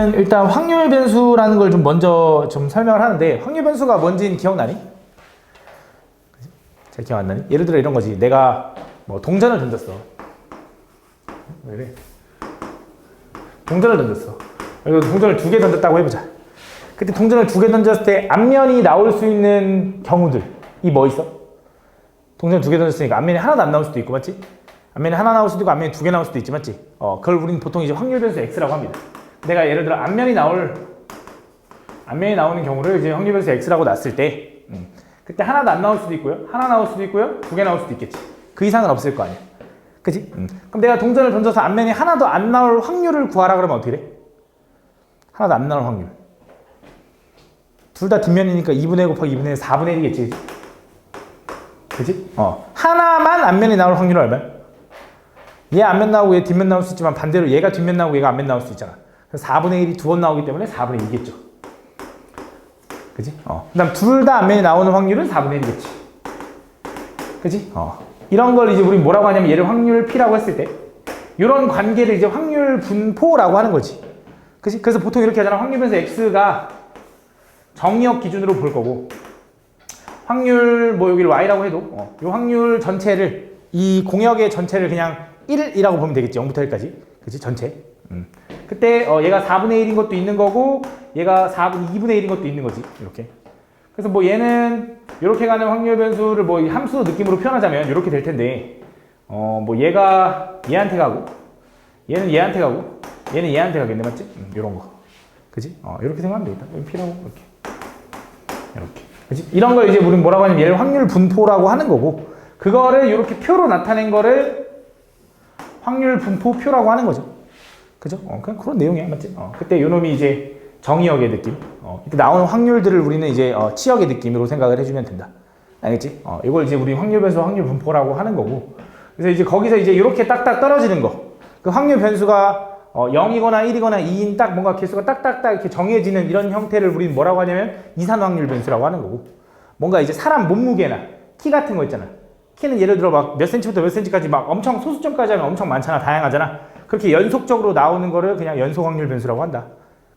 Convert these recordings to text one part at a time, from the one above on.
그러면 일단 확률 변수라는 걸 좀 먼저 좀 설명을 하는데, 확률 변수가 뭔지는 기억나니? 잘 기억 안 나니? 예를 들어 이런 거지. 내가 뭐 동전을 던졌어. 왜 이래? 동전을 던졌어. 그리고 동전을 2개 던졌다고 해보자. 그때 동전을 2개 던졌을 때 앞면이 나올 수 있는 경우들이 뭐 있어? 동전 2개 던졌으니까 앞면이 하나도 안 나올 수도 있고, 맞지? 앞면이 하나 나올 수도 있고 앞면이 2개 나올 수도 있지, 맞지? 그걸 우리는 보통 이제 확률 변수 X라고 합니다. 내가 예를 들어 앞면이 나오는 경우를 이제 확률 변수 X라고 놨을 때, 그때 하나도 안 나올 수도 있고요, 하나 나올 수도 있고요, 2개 나올 수도 있겠지. 그 이상은 없을 거 아니야, 그치? 그럼 내가 동전을 던져서 앞면이 하나도 안 나올 확률을 구하라 그러면 어떻게 돼? 하나도 안 나올 확률. 둘 다 뒷면이니까 2분의 1 곱하기 2분의 1, 4분의 1이겠지, 그치? 하나만 앞면이 나올 확률은 얼마야? 얘 앞면 나오고 얘 뒷면 나올 수 있지만 반대로 얘가 뒷면 나오고 얘가 앞면 나올 수 있잖아. 그래서 4분의 1이 2번 나오기 때문에 4분의 2겠죠. 그치? 그 다음 둘 다 앞면이 나오는 확률은 4분의 1이겠지. 그치? 이런 걸 이제 우리 뭐라고 하냐면 얘를 확률 P라고 했을 때 이런 관계를 이제 확률 분포라고 하는 거지. 그치? 그래서 보통 이렇게 하잖아. 확률 변수 X가 정의역 기준으로 볼 거고, 확률 뭐 여기를 Y라고 해도 이 확률 전체를, 이 공역의 전체를 그냥 1이라고 보면 되겠지. 0부터 1까지. 그치? 전체. 그때 얘가 4분의 1인 것도 있는 거고 얘가 2분의 1인 것도 있는 거지. 이렇게. 그래서 뭐 얘는 이렇게 가는 확률 변수를 뭐 함수 느낌으로 표현하자면 이렇게 될 텐데, 뭐 얘가 얘한테 가고 얘는 얘한테 가고 얘는 얘한테 가겠네, 맞지? 이런 거. 그치? 이렇게 생각하면 되겠다. P라고 이렇게. 그치? 이런 걸 이제 우리는 뭐라고 하냐면 얘를 확률 분포라고 하는 거고, 그거를 이렇게 표로 나타낸 거를 확률 분포표라고 하는 거죠. 그죠? 그냥 그런 내용이야, 맞지? 그때 요 놈이 이제 정의역의 느낌. 이때 나오는 확률들을 우리는 이제 치역의 느낌으로 생각을 해주면 된다. 알겠지? 이걸 이제 우리 확률 변수, 확률 분포라고 하는 거고. 그래서 이제 거기서 이제 이렇게 딱딱 떨어지는 거. 그 확률 변수가 0이거나 1이거나 2인 딱 뭔가 개수가 딱딱딱 이렇게 정해지는 이런 형태를 우리는 뭐라고 하냐면 이산 확률 변수라고 하는 거고. 뭔가 이제 사람 몸무게나 키 같은 거 있잖아. 키는 예를 들어 막 몇 센치부터 몇 센치까지 막 엄청 소수점까지 하면 엄청 많잖아. 다양하잖아. 그렇게 연속적으로 나오는 거를 그냥 연속 확률 변수라고 한다.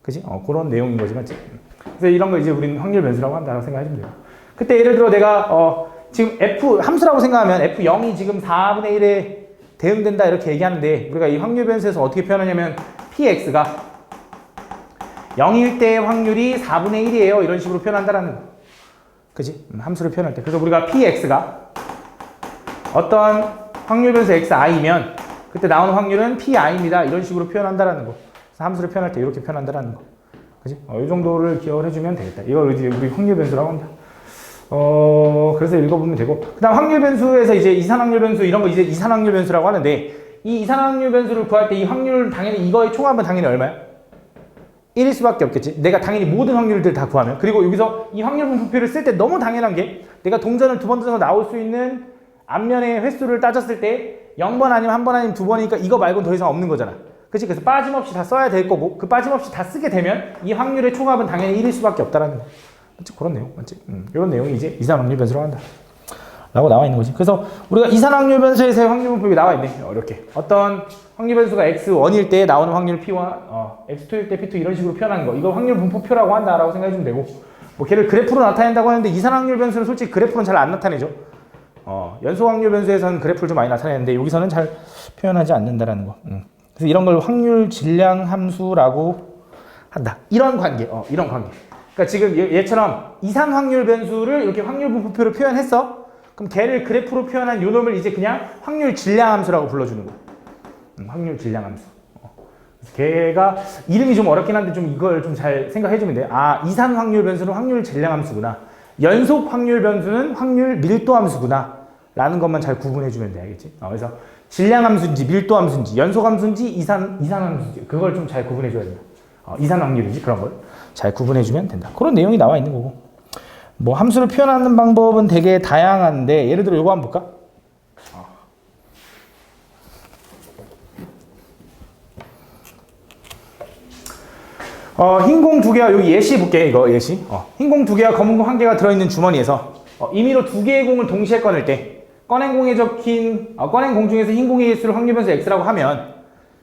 그치? 그런 내용인 거지, 맞지? 그래서 이런 거 이제 우리는 확률 변수라고 한다고 생각해주면 돼요. 그때 예를 들어 내가 지금 F 함수라고 생각하면 F0이 지금 4분의 1에 대응된다 이렇게 얘기하는데, 우리가 이 확률 변수에서 어떻게 표현하냐면 Px가 0일 때 확률이 4분의 1이에요. 이런 식으로 표현한다라는 거. 그치? 함수를 표현할 때. 그래서 우리가 Px가 어떤 확률 변수 xi면 그때 나오는 확률은 pi입니다. 이런 식으로 표현한다라는 거. 그래서 함수를 표현할 때 이렇게 표현한다라는 거. 그지? 이 정도를 기억을 해주면 되겠다. 이걸 이제 우리 확률 변수라고 합니다. 그래서 읽어보면 되고. 그 다음 확률 변수에서 이제 이산 확률 변수 이런 거 이제 이산 확률 변수라고 하는데, 이 이산 확률 변수를 구할 때 이 확률 당연히 이거의 총합은 당연히 얼마야? 1일 수밖에 없겠지. 내가 당연히 모든 확률들 다 구하면. 그리고 여기서 이 확률 분포표를 쓸 때 너무 당연한 게, 내가 동전을 2번 던져서 나올 수 있는 앞면의 횟수를 따졌을 때 0번 아니면 1번 아니면 2번이니까 이거 말고는 더 이상 없는 거잖아. 그치? 그래서 빠짐없이 다 써야 될 거고, 그 빠짐없이 다 쓰게 되면 이 확률의 총합은 당연히 1일 수밖에 없다라는 거. 맞지? 그런 내용. 맞지? 이런 내용이 이제 이산 확률 변수라고 한다. 라고 나와 있는 거지. 그래서 우리가 이산 확률 변수에서의 확률 분포가 나와 있네. 이렇게. 어떤 확률 변수가 x1일 때 나오는 확률 p1, x2일 때 p2 이런 식으로 표현하는 거. 이걸 확률 분포표라고 한다라고 생각해 주면 되고, 뭐 걔를 그래프로 나타낸다고 하는데 이산 확률 변수는 솔직히 그래프는 잘 안 나타내죠. 연속 확률 변수에서는 그래프를 좀 많이 나타내는데 여기서는 잘 표현하지 않는다라는 거. 그래서 이런 걸 확률 질량 함수라고 한다. 이런 관계. 이런 관계. 그러니까 지금 얘처럼 이산 확률 변수를 이렇게 확률 분포표로 표현했어. 그럼 걔를 그래프로 표현한 요 놈을 이제 그냥 확률 질량 함수라고 불러주는 거야. 확률 질량 함수. 그래서 걔가 이름이 좀 어렵긴 한데 좀 이걸 좀 잘 생각해주면 돼. 이산 확률 변수는 확률 질량 함수구나. 연속 확률 변수는 확률 밀도 함수구나. 라는 것만 잘 구분해주면 돼. 알겠지? 그래서 질량 함수인지 밀도 함수인지 연속 함수인지 이산 함수인지 그걸 좀 잘 구분해줘야 된다. 이산 확률인지 그런 걸 잘 구분해주면 된다. 그런 내용이 나와 있는 거고. 뭐 함수를 표현하는 방법은 되게 다양한데, 예를 들어 이거 한번 볼까? 흰 공 2개와 여기 예시 볼게. 이거 예시. 흰 공 2개와 검은 공 1개가 들어있는 주머니에서 임의로 2개의 공을 동시에 꺼낼 때 꺼낸 공에 적힌 꺼낸 공 중에서 흰 공의 개수를 확률 변수 x라고 하면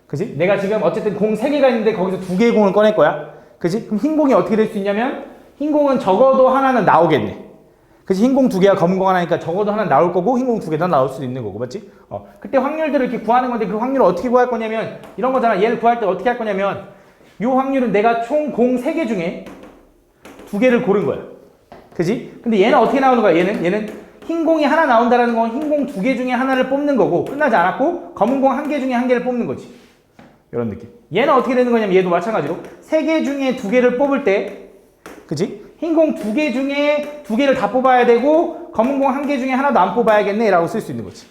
그지? 내가 지금 어쨌든 공 3개가 있는데 거기서 2개의 공을 꺼낼 거야. 그지? 그럼 흰 공이 어떻게 될 수 있냐면 흰 공은 적어도 하나는 나오겠네. 그치? 흰 공 2개와 검은 공 하나니까 적어도 하나 나올 거고 흰 공 2개 다 나올 수도 있는 거고, 맞지? 그때 확률들을 이렇게 구하는 건데 그 확률을 어떻게 구할 거냐면 이런 거잖아. 얘를 구할 때 어떻게 할 거냐면 이 확률은 내가 총 공 3개 중에 2개를 고른 거야. 그지? 근데 얘는 어떻게 나오는 거야? 얘는 흰 공이 하나 나온다는 건 흰 공 2개 중에 하나를 뽑는 거고 끝나지 않았고 검은 공 1개 중에 1개를 뽑는 거지. 이런 느낌. 얘는 어떻게 되는 거냐면 얘도 마찬가지로 3개 중에 2개를 뽑을 때, 그지? 흰 공 2개 중에 2개를 다 뽑아야 되고 검은 공 1개 중에 하나도 안 뽑아야겠네 라고 쓸 수 있는 거지.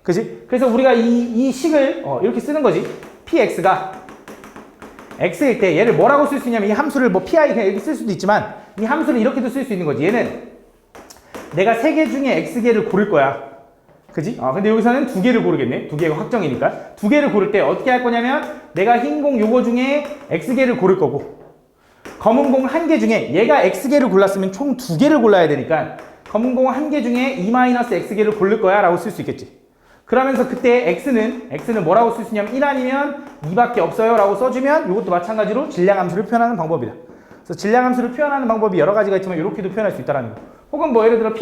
그지? 그래서 우리가 이 식을 이렇게 쓰는 거지. px가 x일 때 얘를 뭐라고 쓸 수 있냐면 이 함수를 뭐 pi 그냥 이렇게 쓸 수도 있지만 이 함수를 이렇게도 쓸 수 있는 거지. 얘는 내가 3개 중에 x개를 고를 거야. 그지? 근데 여기서는 2개를 고르겠네. 2개가 확정이니까. 2개를 고를 때 어떻게 할 거냐면 내가 흰 공 요거 중에 x개를 고를 거고 검은 공 1개 중에 얘가 x개를 골랐으면 총 2개를 골라야 되니까 검은 공 1개 중에 2-x개를 고를 거야 라고 쓸 수 있겠지. 그러면서 그때 x는 뭐라고 쓸 수 있냐면 1 아니면 2밖에 없어요 라고 써주면 이것도 마찬가지로 질량함수를 표현하는 방법이다. 그래서 질량함수를 표현하는 방법이 여러 가지가 있지만 이렇게도 표현할 수 있다는 거. 혹은 뭐 예를 들어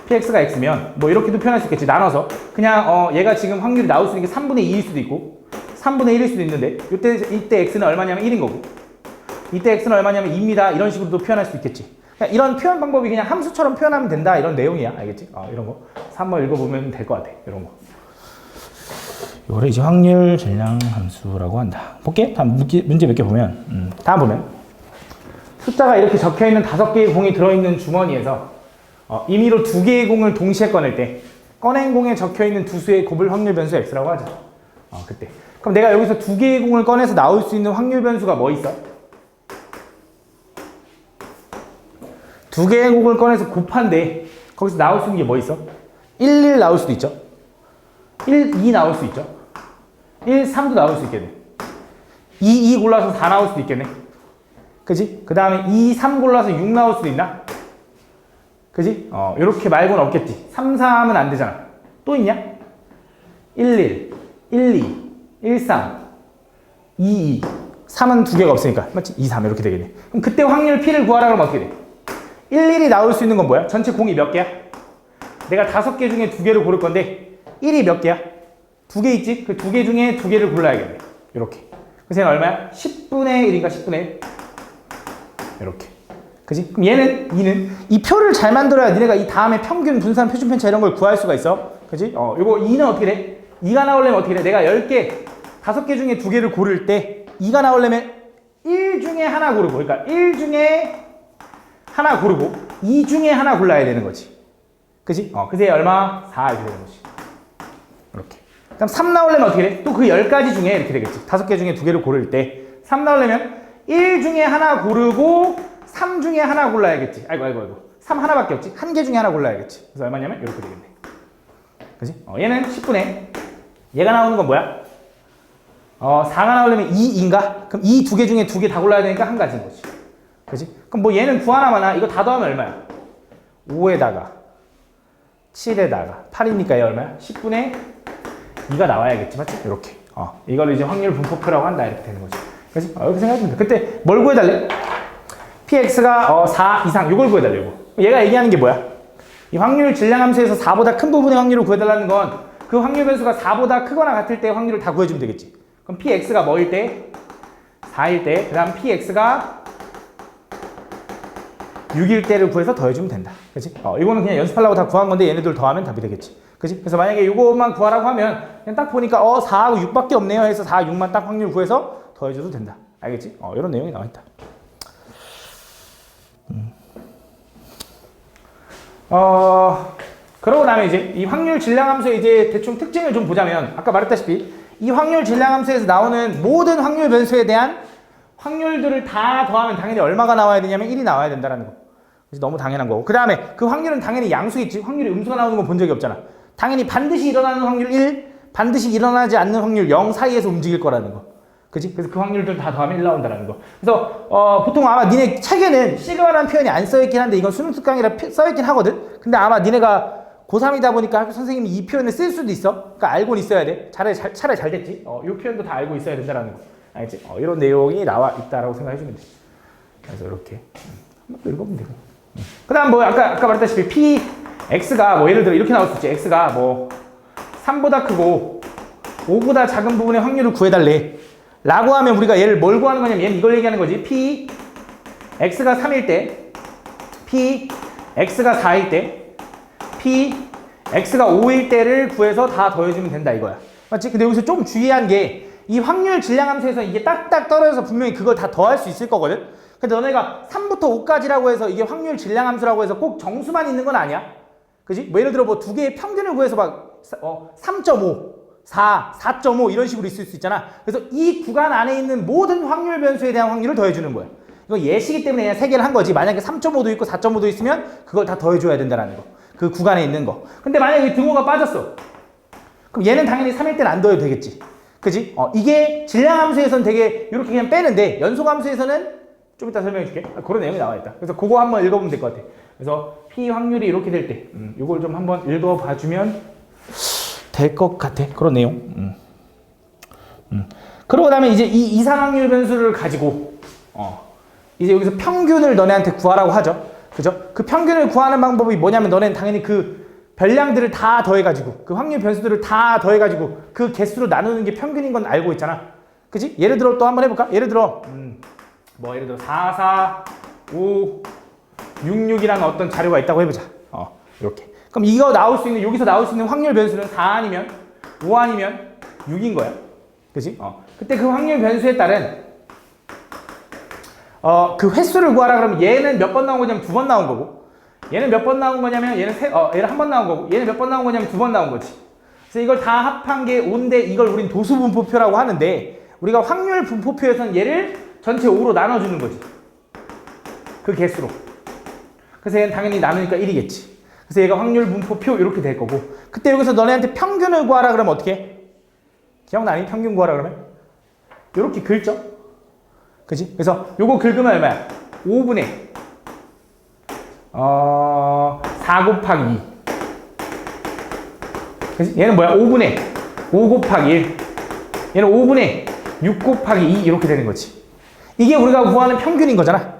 px가 x면 뭐 이렇게도 표현할 수 있겠지. 나눠서 그냥 얘가 지금 확률이 나올 수 있는 게 3분의 2일 수도 있고 3분의 1일 수도 있는데 이때 x는 얼마냐면 1인 거고 이때 x는 얼마냐면 2입니다. 이런 식으로도 표현할 수 있겠지. 그냥 이런 표현 방법이 그냥 함수처럼 표현하면 된다 이런 내용이야. 알겠지? 이런 거 3번 읽어보면 될 것 같아. 이런 거 이거를 이제 확률 질량 함수라고 한다. 볼게. 다음 문제 몇 개 보면 다음 보면 숫자가 이렇게 적혀있는 5개의 공이 들어있는 주머니에서 임의로 2개의 공을 동시에 꺼낼 때 꺼낸 공에 적혀있는 두 수의 곱을 확률 변수 x라고 하죠. 그때. 그럼 내가 여기서 2개의 공을 꺼내서 나올 수 있는 확률 변수가 뭐 있어? 2개의 공을 꺼내서 곱한데 거기서 나올 수 있는 게 뭐 있어? 1 나올 수도 있죠. 2 나올 수 있죠. 3도 나올 수 있겠네. 2 골라서 4 나올 수도 있겠네. 그지? 그 다음에 3 골라서 6 나올 수도 있나? 그지? 요렇게 말고는 없겠지. 3은 안 되잖아. 또 있냐? 1, 3, 2, 3은 2개가 없으니까. 맞지? 2, 3 이렇게 되겠네. 그럼 그때 확률 P를 구하라 그러면 어떻게 돼? 1이 나올 수 있는 건 뭐야? 전체 공이 몇 개야? 내가 5개 중에 2개를 고를 건데 1이 몇 개야? 2개 있지? 그 2개 중에 2개를 골라야겠네. 이렇게. 그래서 얘는 얼마야? 10분의 1인가 10분의 1? 이렇게. 그지? 그럼 얘는 이 표를 잘 만들어야 니네가 이 다음에 평균, 분산, 표준 편차 이런 걸 구할 수가 있어. 그지? 요거 2는 어떻게 돼? 2가 나오려면 어떻게 돼? 내가 10개, 5개 중에 2개를 고를 때 2가 나오려면 1 중에 하나 고르고, 그러니까 1 중에 하나 고르고 2 중에 하나 골라야 되는 거지. 그지? 그래서 얘 얼마? 4 이렇게 되는 거지. 이렇게. 그럼 3 나오려면 어떻게 돼? 또 그 10가지 중에 이렇게 되겠지. 5개 중에 2개를 고를 때 3 나오려면 1 중에 하나 고르고 3 중에 하나 골라야겠지. 아이고. 3 하나밖에 없지. 1개 중에 하나 골라야겠지. 그래서 얼마냐면 이렇게 되겠네. 그지? 얘는 10분의 얘가 나오는 건 뭐야? 4가 나오려면 2인가? 그럼 이 2개 중에 2개 다 골라야 되니까 한 가지인 거지. 그지? 그럼 뭐 얘는 구하나마나 이거 다 더하면 얼마야? 5에다가 7에다가 8이니까 얘 얼마야? 10분의 2가 나와야겠지. 맞지? 이렇게. 이걸 이제 확률 분포표라고 한다. 이렇게 되는 거지. 그지? 이렇게 생각하면 돼. 그때 뭘 구해달래? px가 4 이상 이걸 구해달라고. 얘가 얘기하는 게 뭐야? 이 확률 질량함수에서 4보다 큰 부분의 확률을 구해달라는 건 그 확률 변수가 4보다 크거나 같을 때 확률을 다 구해주면 되겠지. 그럼 px가 뭐일 때? 4일 때. 그 다음 px가 6일 때를 구해서 더해주면 된다. 그치? 이거는 그냥 연습하려고 다 구한 건데 얘네들 더하면 답이 되겠지. 그치? 그래서 만약에 이것만 구하라고 하면 그냥 딱 보니까 4하고 6밖에 없네요 해서 4, 6만 딱 확률 구해서 더해줘도 된다. 알겠지? 이런 내용이 나와있다. 그러고 나면 이제 이 확률 질량함수의 이제 대충 특징을 좀 보자면 아까 말했다시피 이 확률 질량함수에서 나오는 모든 확률 변수에 대한 확률들을 다 더하면 당연히 얼마가 나와야 되냐면 1이 나와야 된다는 거. 그래서 너무 당연한 거고. 그 다음에 그 확률은 당연히 양수겠지. 확률이 음수가 나오는 건 본 적이 없잖아. 당연히 반드시 일어나는 확률 1, 반드시 일어나지 않는 확률 0 사이에서 움직일 거라는 거. 그치? 그래서 그 확률들 다 더하면 1 나온다는 거. 그래서 보통 아마 니네 책에는 시그마라는 표현이 안 써있긴 한데 이건 수능 특강이라 써있긴 하거든. 근데 아마 니네가 고3이다 보니까 선생님이 이 표현을 쓸 수도 있어. 그러니까 알고는 있어야 돼. 차라리 잘 됐지. 이 표현도 다 알고 있어야 된다는 거. 알겠지? 이런 내용이 나와 있다라고 생각해주면 돼. 그래서 이렇게 한번 읽어보면 되고. 그다음 뭐 아까 말했다시피 px가 뭐 예를 들어 이렇게 나올 수 있지. x가 뭐 3보다 크고 5보다 작은 부분의 확률을 구해달래. 라고 하면 우리가 얘를 뭘 구하는 거냐면 얘는 이걸 얘기하는 거지. p x가 3일 때, p x가 4일 때, p x가 5일 때를 구해서 다 더해주면 된다 이거야. 맞지? 근데 여기서 좀 주의한 게 이 확률 질량함수에서 이게 딱딱 떨어져서 분명히 그걸 다 더할 수 있을 거거든. 근데 너네가 3부터 5까지라고 해서 이게 확률 질량함수라고 해서 꼭 정수만 있는 건 아니야. 그지? 뭐 예를 들어 뭐 두 개의 평균을 구해서 막 3.5, 4, 4.5 이런 식으로 있을 수 있잖아. 그래서 이 구간 안에 있는 모든 확률 변수에 대한 확률을 더해주는 거야. 이거 예시기 때문에 그냥 3개를 한 거지. 만약에 3.5도 있고 4.5도 있으면 그걸 다 더해줘야 된다는 거. 그 구간에 있는 거. 근데 만약에 등호가 빠졌어. 그럼 얘는 당연히 3일 때는 안 더해도 되겠지. 그지? 이게 질량함수에서는 되게 이렇게 그냥 빼는데 연속함수에서는 좀 이따 설명해 줄게. 그런 내용이 나와 있다. 그래서 그거 한번 읽어보면 될 것 같아. 그래서 P 확률이 이렇게 될 때, 이걸 좀 한번 읽어봐주면 될 것 같아. 그런 내용. 그러고 나면 이제 이 이상 확률 변수를 가지고, 이제 여기서 평균을 너네한테 구하라고 하죠. 그죠? 그 평균을 구하는 방법이 뭐냐면 너네는 당연히 그 별량들을 다 더해가지고, 그 확률 변수들을 다 더해가지고 그 개수로 나누는 게 평균인 건 알고 있잖아. 그지? 예를 들어 또 한번 해볼까? 예를 들어, 예를 들어 4, 4, 5, 6, 6이라는 어떤 자료가 있다고 해보자. 이렇게. 그럼 이거 나올 수 있는, 여기서 나올 수 있는 확률 변수는 4 아니면 5 아니면 6인 거야. 그지? 그때 그 확률 변수에 따른 그 횟수를 구하라 그러면 얘는 몇 번 나온 거냐면 2번 나온 거고, 얘는 몇 번 나온 거냐면 얘는 한 번 나온 거고, 얘는 몇 번 나온 거냐면 2번 나온 거지. 그래서 이걸 다 합한 게 5인데 이걸 우린 도수분포표라고 하는데, 우리가 확률 분포표에서는 얘를 전체 5로 나눠주는 거지. 그 개수로. 그래서 얘는 당연히 나누니까 1이겠지. 그래서 얘가 확률 분포표 이렇게 될 거고, 그때 여기서 너네한테 평균을 구하라 그러면 어떻게 해? 기억나니? 평균 구하라 그러면? 이렇게 긁죠? 그지? 그래서 요거 긁으면 얼마야? 5분의 4 곱하기 2. 그지? 얘는 뭐야? 5분의 5 곱하기 1. 얘는 5분의 6 곱하기 2 이렇게 되는 거지. 이게 우리가 구하는 평균인 거잖아.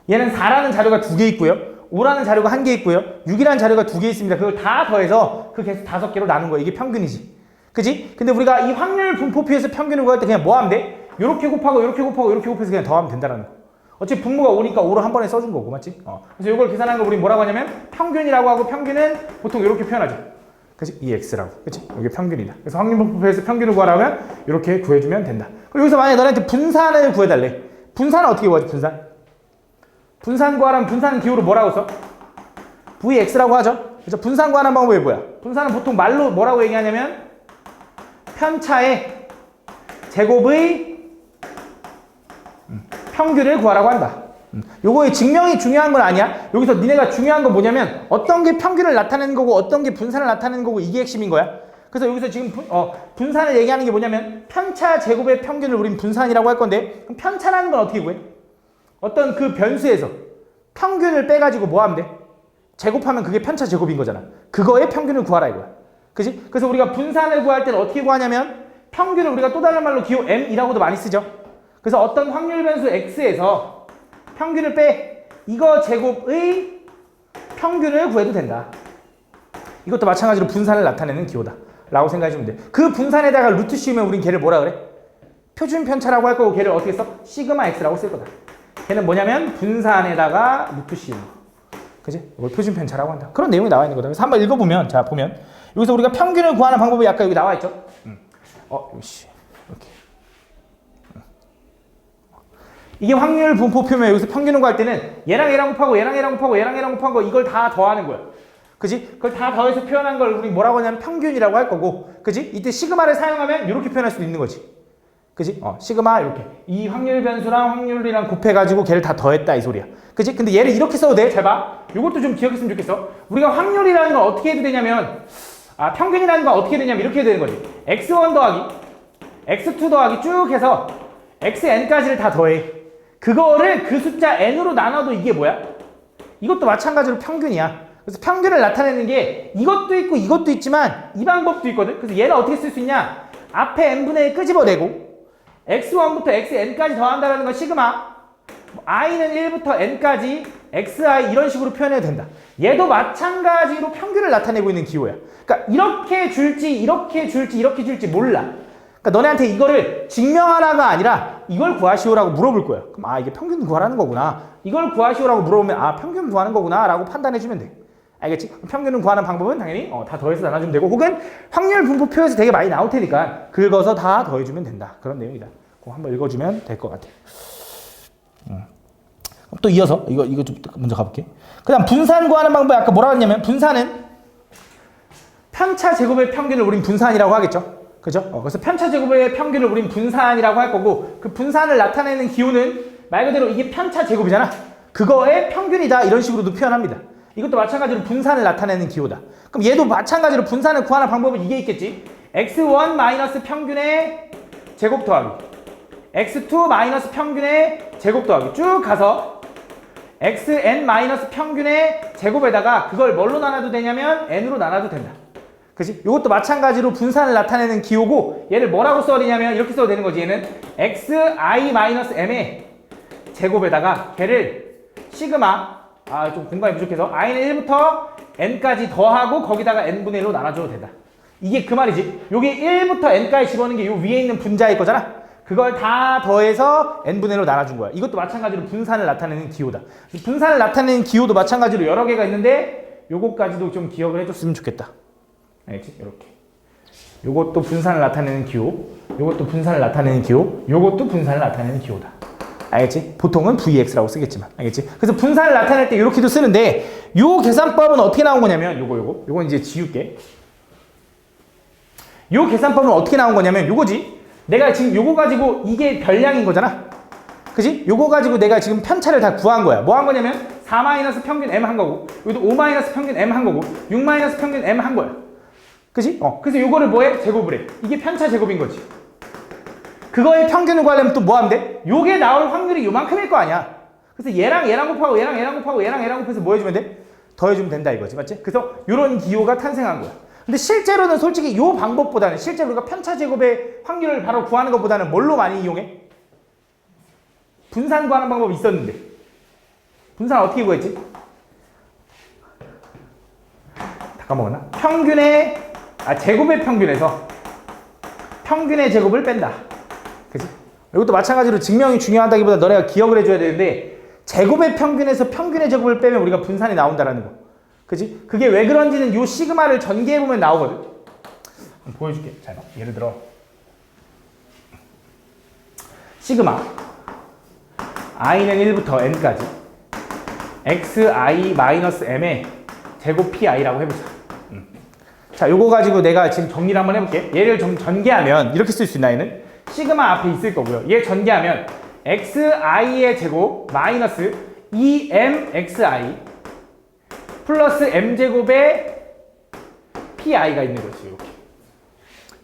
얘는 4라는 자료가 2개 있고요. 5라는 자료가 1개 있고요. 6이라는 자료가 2개 있습니다. 그걸 다 더해서 그 개수 5개로 나눈 거야. 이게 평균이지. 그지? 근데 우리가 이 확률 분포표에서 평균을 구할 때 그냥 뭐 하면 돼? 요렇게 곱하고 요렇게 곱하고 요렇게 곱해서 그냥 더하면 된다는 거. 어차피 분모가 5니까 5를 한 번에 써준 거고, 맞지? 그래서 이걸 계산한 거 우리 뭐라고 하냐면 평균이라고 하고, 평균은 보통 이렇게 표현하죠. 그치? 이 x라고. 그치? 이게 평균이다. 그래서 확률 분포표에서 평균을 구하라면 이렇게 구해주면 된다. 그리고 여기서 만약에 너네한테 분산을 구해달래. 분산은 어떻게 구하지? 분산 구하라면 분산은 기호로 뭐라고 써? vx라고 하죠. 그래서 분산 구하는 방법이 뭐야? 분산은 보통 말로 뭐라고 얘기하냐면 편차의 제곱의 평균을 구하라고 한다. 요거의 증명이 중요한 건 아니야. 여기서 니네가 중요한 건 뭐냐면 어떤 게 평균을 나타내는 거고 어떤 게 분산을 나타내는 거고, 이게 핵심인 거야. 그래서 여기서 지금 분산을 얘기하는 게 뭐냐면 편차 제곱의 평균을 우린 분산이라고 할 건데, 그럼 편차라는 건 어떻게 구해? 어떤 그 변수에서 평균을 빼가지고 뭐 하면 돼? 제곱하면 그게 편차 제곱인 거잖아. 그거의 평균을 구하라 이거야. 그지? 그래서 우리가 분산을 구할 때는 어떻게 구하냐면 평균을 우리가 또 다른 말로 기호 m이라고도 많이 쓰죠. 그래서 어떤 확률 변수 x에서 평균을 빼, 이거 제곱의 평균을 구해도 된다. 이것도 마찬가지로 분산을 나타내는 기호다 라고 생각해주면 돼. 그 분산에다가 루트 씌우면 우린 걔를 뭐라 그래? 표준 편차라고 할 거고, 걔를 어떻게 써? 시그마 x라고 쓸 거다. 걔는 뭐냐면 분산에다가 루트 씌우는 거. 그지? 이걸 표준 편차라고 한다. 그런 내용이 나와 있는 거다. 그래서 한번 읽어보면, 자 보면 여기서 우리가 평균을 구하는 방법이 아까 여기 나와 있죠. 요시 이렇게. 이게 확률 분포표면 여기서 평균을 구할 때는 얘랑 얘랑 곱하고 얘랑 얘랑 곱하고 얘랑 얘랑 곱한 거, 이걸 다 더하는 거야. 그지? 그걸 다 더해서 표현한 걸 우리 뭐라고 하냐면 평균이라고 할 거고, 그지? 이때 시그마를 사용하면 이렇게 표현할 수도 있는 거지. 그지? 시그마 이렇게. 이 확률 변수랑 확률이랑 곱해가지고 걔를 다 더했다 이 소리야. 그지? 근데 얘를 이렇게 써도 돼. 잘 봐. 이것도 좀 기억했으면 좋겠어. 우리가 확률이라는 건 어떻게 해도 되냐면, 평균이라는 건 어떻게 되냐면 이렇게 해도 되는 거지. x1 더하기 x2 더하기 쭉 해서 xn까지를 다 더해. 그거를 그 숫자 n으로 나눠도 이게 뭐야? 이것도 마찬가지로 평균이야. 그래서 평균을 나타내는 게 이것도 있고 이것도 있지만 이 방법도 있거든. 그래서 얘를 어떻게 쓸 수 있냐? 앞에 n분의 1 끄집어내고 x1부터 xn까지 더한다는 건 시그마, i는 1부터 n까지 xi 이런 식으로 표현해도 된다. 얘도 마찬가지로 평균을 나타내고 있는 기호야. 그러니까 이렇게 줄지 이렇게 줄지 이렇게 줄지 몰라. 그러니까 너네한테 이거를 증명하라가 아니라 이걸 구하시오라고 물어볼 거야. 그럼 아 이게 평균 구하라는 거구나. 이걸 구하시오라고 물어보면 아 평균 구하는 거구나 라고 판단해주면 돼. 알겠지? 평균을 구하는 방법은 당연히 다 더해서 나눠주면 되고 혹은 확률 분포표에서 되게 많이 나올 테니까 긁어서 다 더해주면 된다. 그런 내용이다. 그거 한번 읽어주면 될 것 같아. 또 이어서 이거 좀 먼저 가볼게. 그 다음 분산 구하는 방법이 아까 뭐라고 했냐면 분산은 편차 제곱의 평균을 우린 분산이라고 하겠죠. 그죠? 그래서 편차 제곱의 평균을 우린 분산이라고 할 거고 그 분산을 나타내는 기호는 말 그대로 이게 편차 제곱이잖아. 그거의 평균이다 이런 식으로도 표현합니다. 이것도 마찬가지로 분산을 나타내는 기호다. 그럼 얘도 마찬가지로 분산을 구하는 방법은 이게 있겠지. x1 마이너스 평균의 제곱 더하기 x2 마이너스 평균의 제곱 더하기 쭉 가서 xn 마이너스 평균의 제곱에다가 그걸 뭘로 나눠도 되냐면 n으로 나눠도 된다. 그치? 이것도 마찬가지로 분산을 나타내는 기호고 얘를 뭐라고 써야 되냐면 이렇게 써도 되는 거지. 얘는 xi 마이너스 m의 제곱에다가 걔를 시그마 좀 공간이 부족해서 i는 1부터 n까지 더하고 거기다가 n분의 1로 나눠줘도 된다. 이게 그 말이지. 요게 1부터 n까지 집어넣는 게 요 위에 있는 분자일 거잖아. 그걸 다 더해서 n분의 1로 나눠준 거야. 이것도 마찬가지로 분산을 나타내는 기호다. 분산을 나타내는 기호도 마찬가지로 여러 개가 있는데 요거까지도 좀 기억을 해줬으면 좋겠다. 알겠지? 이렇게. 요것도 분산을 나타내는 기호, 요것도 분산을 나타내는 기호, 요것도 분산을 나타내는 기호다. 알겠지? 보통은 VX라고 쓰겠지만. 알겠지? 그래서 분산을 나타낼 때 이렇게도 쓰는데 요 계산법은 어떻게 나온 거냐면 요건 이제 지울게. 요 계산법은 어떻게 나온 거냐면 요거지. 내가 지금 요거 가지고 이게 별량인 거잖아. 그지? 요거 가지고 내가 지금 편차를 다 구한 거야. 뭐 한 거냐면 4 마이너스 평균 M 한 거고 여기도 5 마이너스 평균 M 한 거고 6 마이너스 평균 M 한 거야. 그지? 그래서 요거를 뭐해? 제곱을 해. 이게 편차 제곱인 거지. 그거의 평균을 구하려면 또 뭐 하면 돼? 요게 나올 확률이 요만큼일 거 아니야. 그래서 얘랑 곱하고 얘랑 곱하고 얘랑 곱해서 뭐 해주면 돼? 더해주면 된다 이거지. 맞지? 그래서 요런 기호가 탄생한 거야. 근데 실제로는 솔직히 요 방법보다는 실제로 우리가 편차 제곱의 확률을 바로 구하는 것보다는 뭘로 많이 이용해? 분산 구하는 방법이 있었는데 분산 어떻게 구했지? 다 까먹었나? 제곱의 평균에서 평균의 제곱을 뺀다. 그치? 이것도 마찬가지로 증명이 중요하다기보다 너네가 기억을 해줘야 되는데 제곱의 평균에서 평균의 제곱을 빼면 우리가 분산이 나온다라는 거. 그치? 그게 왜 그런지는 요 시그마를 전개해보면 나오거든. 한번 보여줄게. 잘 봐. 예를 들어 시그마 i는 1부터 n까지 xi-m의 제곱 pi라고 해보자. 자, 요거 가지고 내가 지금 정리를 한번 해볼게. 얘를 좀 전개하면 이렇게 쓸 수 있나 얘는? 시그마 앞에 있을 거고요. 얘 전개하면 xi의 제곱 마이너스 2mxi 플러스 m제곱의 pi가 있는 거지. 이렇게.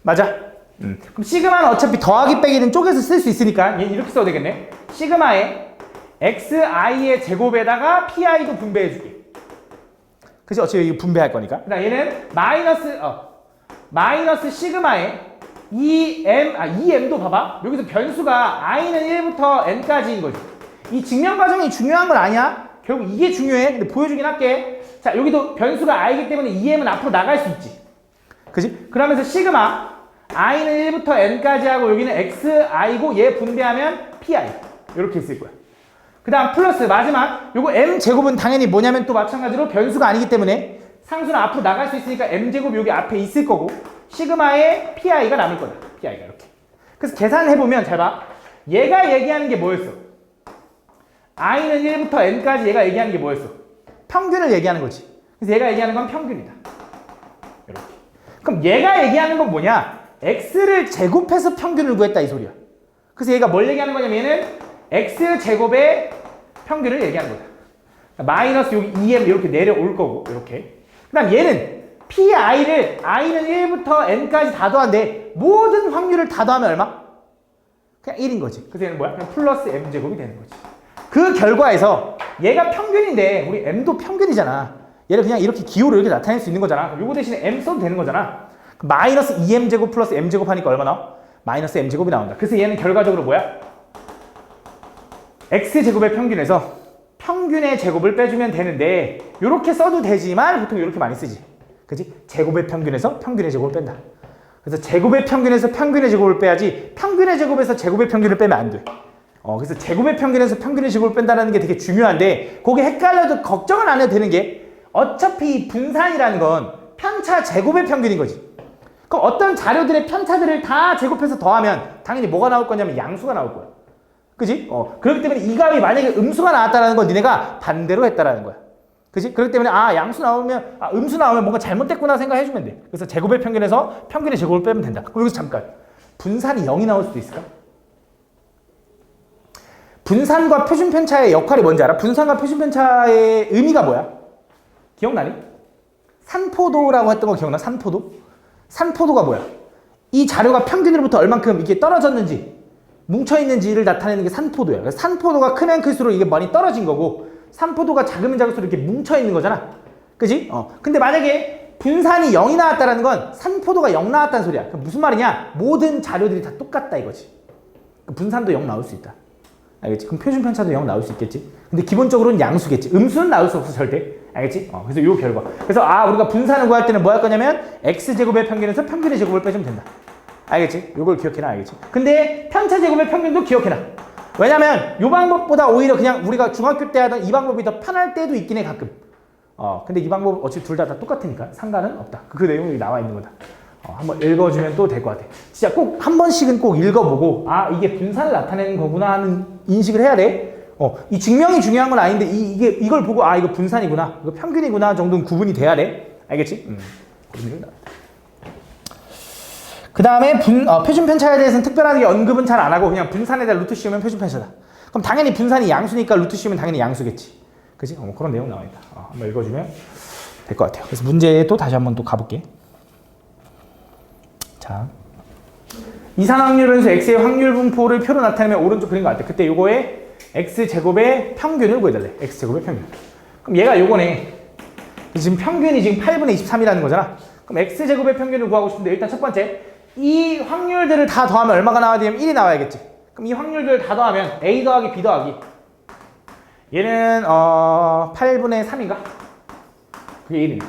맞아? 그럼 시그마는 어차피 더하기 빼기는 쪼개서 쓸 수 있으니까 얘 이렇게 써도 되겠네. 시그마에 xi의 제곱에다가 pi도 분배해줄게. 그치? 어차피 이거 분배할 거니까. 그다음 얘는 마이너스 시그마에 2m도 봐봐. 여기서 변수가 i는 1부터 n까지인 거지. 이 증명 과정이 중요한 건 아니야. 결국 이게 중요해. 근데 보여주긴 할게. 자, 여기도 변수가 i이기 때문에 2m은 앞으로 나갈 수 있지. 그치? 그러면서 시그마 i는 1부터 n까지 하고 여기는 xi고 얘 분배하면 pi. 이렇게 있을 거야. 그 다음 플러스 마지막 요거 m제곱은 당연히 뭐냐면 또 마찬가지로 변수가 아니기 때문에 상수는 앞으로 나갈 수 있으니까 m제곱 여기 앞에 있을 거고 시그마에 pi가 남을 거다. pi가 이렇게. 그래서 계산을 해보면 잘 봐. 얘가 얘기하는 게 뭐였어? i는 1부터 n까지 얘가 얘기하는 게 뭐였어? 평균을 얘기하는 거지. 그래서 얘가 얘기하는 건 평균이다. 이렇게. 그럼 얘가 얘기하는 건 뭐냐? x를 제곱해서 평균을 구했다 이 소리야. 그래서 얘가 뭘 얘기하는 거냐면 얘는 x제곱의 평균을 얘기하는 거다. 마이너스 여기 2m 이렇게 내려올 거고 이렇게. 그 다음 얘는 pi를 i는 1부터 n까지 다 더한데 모든 확률을 다 더하면 얼마? 그냥 1인 거지. 그래서 얘는 뭐야? 그냥 플러스 m제곱이 되는 거지. 그 결과에서 얘가 평균인데 우리 m도 평균이잖아. 얘를 그냥 이렇게 기호로 이렇게 나타낼 수 있는 거잖아. 그럼 요거 대신에 m 써도 되는 거잖아. 마이너스 2m제곱 플러스 m제곱 하니까 얼마 나와? 마이너스 m제곱이 나온다. 그래서 얘는 결과적으로 뭐야? x제곱의 평균에서 평균의 제곱을 빼주면 되는데 요렇게 써도 되지만 보통 요렇게 많이 쓰지. 그치? 제곱의 평균에서 평균의 제곱을 뺀다. 그래서 제곱의 평균에서 평균의 제곱을 빼야지 평균의 제곱에서 제곱의 평균을 빼면 안 돼. 그래서 제곱의 평균에서 평균의 제곱을 뺀다는 게 되게 중요한데 그게 헷갈려도 걱정은 안 해도 되는 게 어차피 분산이라는 건 편차 제곱의 평균인 거지. 그럼 어떤 자료들의 편차들을 다 제곱해서 더하면 당연히 뭐가 나올 거냐면 양수가 나올 거야. 그지? 그렇기 때문에 이 값이 만약에 음수가 나왔다는 건 니네가 반대로 했다라는 거야. 그지? 그렇기 때문에 양수 나오면 음수 나오면 뭔가 잘못됐구나 생각해주면 돼. 그래서 제곱의 평균에서 평균의 제곱을 빼면 된다. 그럼 여기서 잠깐 분산이 0이 나올 수도 있을까? 분산과 표준편차의 역할이 뭔지 알아? 분산과 표준편차의 의미가 뭐야? 기억나니? 산포도라고 했던 거 기억나? 산포도? 산포도가 뭐야? 이 자료가 평균으로부터 얼만큼 이게 떨어졌는지 뭉쳐있는지를 나타내는 게 산포도야. 그래서 산포도가 크면 클수록 이게 많이 떨어진 거고 산포도가 작으면 작을수록 이렇게 뭉쳐있는 거잖아. 그지? 근데 만약에 분산이 0이 나왔다는 건 산포도가 0 나왔다는 소리야. 그럼 무슨 말이냐? 모든 자료들이 다 똑같다 이거지. 분산도 0 나올 수 있다. 알겠지? 그럼 표준편차도 0 나올 수 있겠지? 근데 기본적으로는 양수겠지. 음수는 나올 수 없어 절대. 알겠지? 그래서 요 결과. 그래서 우리가 분산을 구할 때는 뭐 할 거냐면 x제곱의 평균에서 평균의 제곱을 빼주면 된다. 알겠지? 요걸 기억해놔. 알겠지? 근데 편차 제곱의 평균도 기억해놔. 왜냐면 요 방법보다 오히려 그냥 우리가 중학교 때 하던 이 방법이 더 편할 때도 있긴 해 가끔. 근데 이 방법 어차피 둘 다 똑같으니까 상관은 없다. 그 내용이 나와 있는 거다. 한번 읽어주면 또 될 것 같아. 진짜 꼭 한 번씩은 꼭 읽어보고 이게 분산을 나타내는 거구나 하는 인식을 해야 돼. 이 증명이 중요한 건 아닌데 이걸 보고 이거 분산이구나, 이거 평균이구나 정도는 구분이 돼야 돼. 알겠지? 그 다음에 표준편차에 대해서는 특별하게 언급은 잘 안 하고 그냥 분산에다 루트 씌우면 표준편차다. 그럼 당연히 분산이 양수니까 루트 씌우면 당연히 양수겠지. 그치? 그런 내용 나와 있다. 한번 읽어주면 될 것 같아요. 그래서 문제 또 다시 한번 또 가볼게. 자, 이산 확률 변수 x의 확률 분포를 표로 나타내면 오른쪽 그린 것 같아. 그때 요거에 x제곱의 평균을 구해달래. x제곱의 평균. 그럼 얘가 요거네. 지금 평균이 지금 8분의 23이라는 거잖아. 그럼 x제곱의 평균을 구하고 싶은데 일단 첫 번째 이 확률들을 다 더하면 얼마가 나와야 되냐면 1이 나와야겠지. 그럼 이 확률들을 다 더하면 a 더하기 b 더하기 얘는 8분의 3인가? 그게 1이네.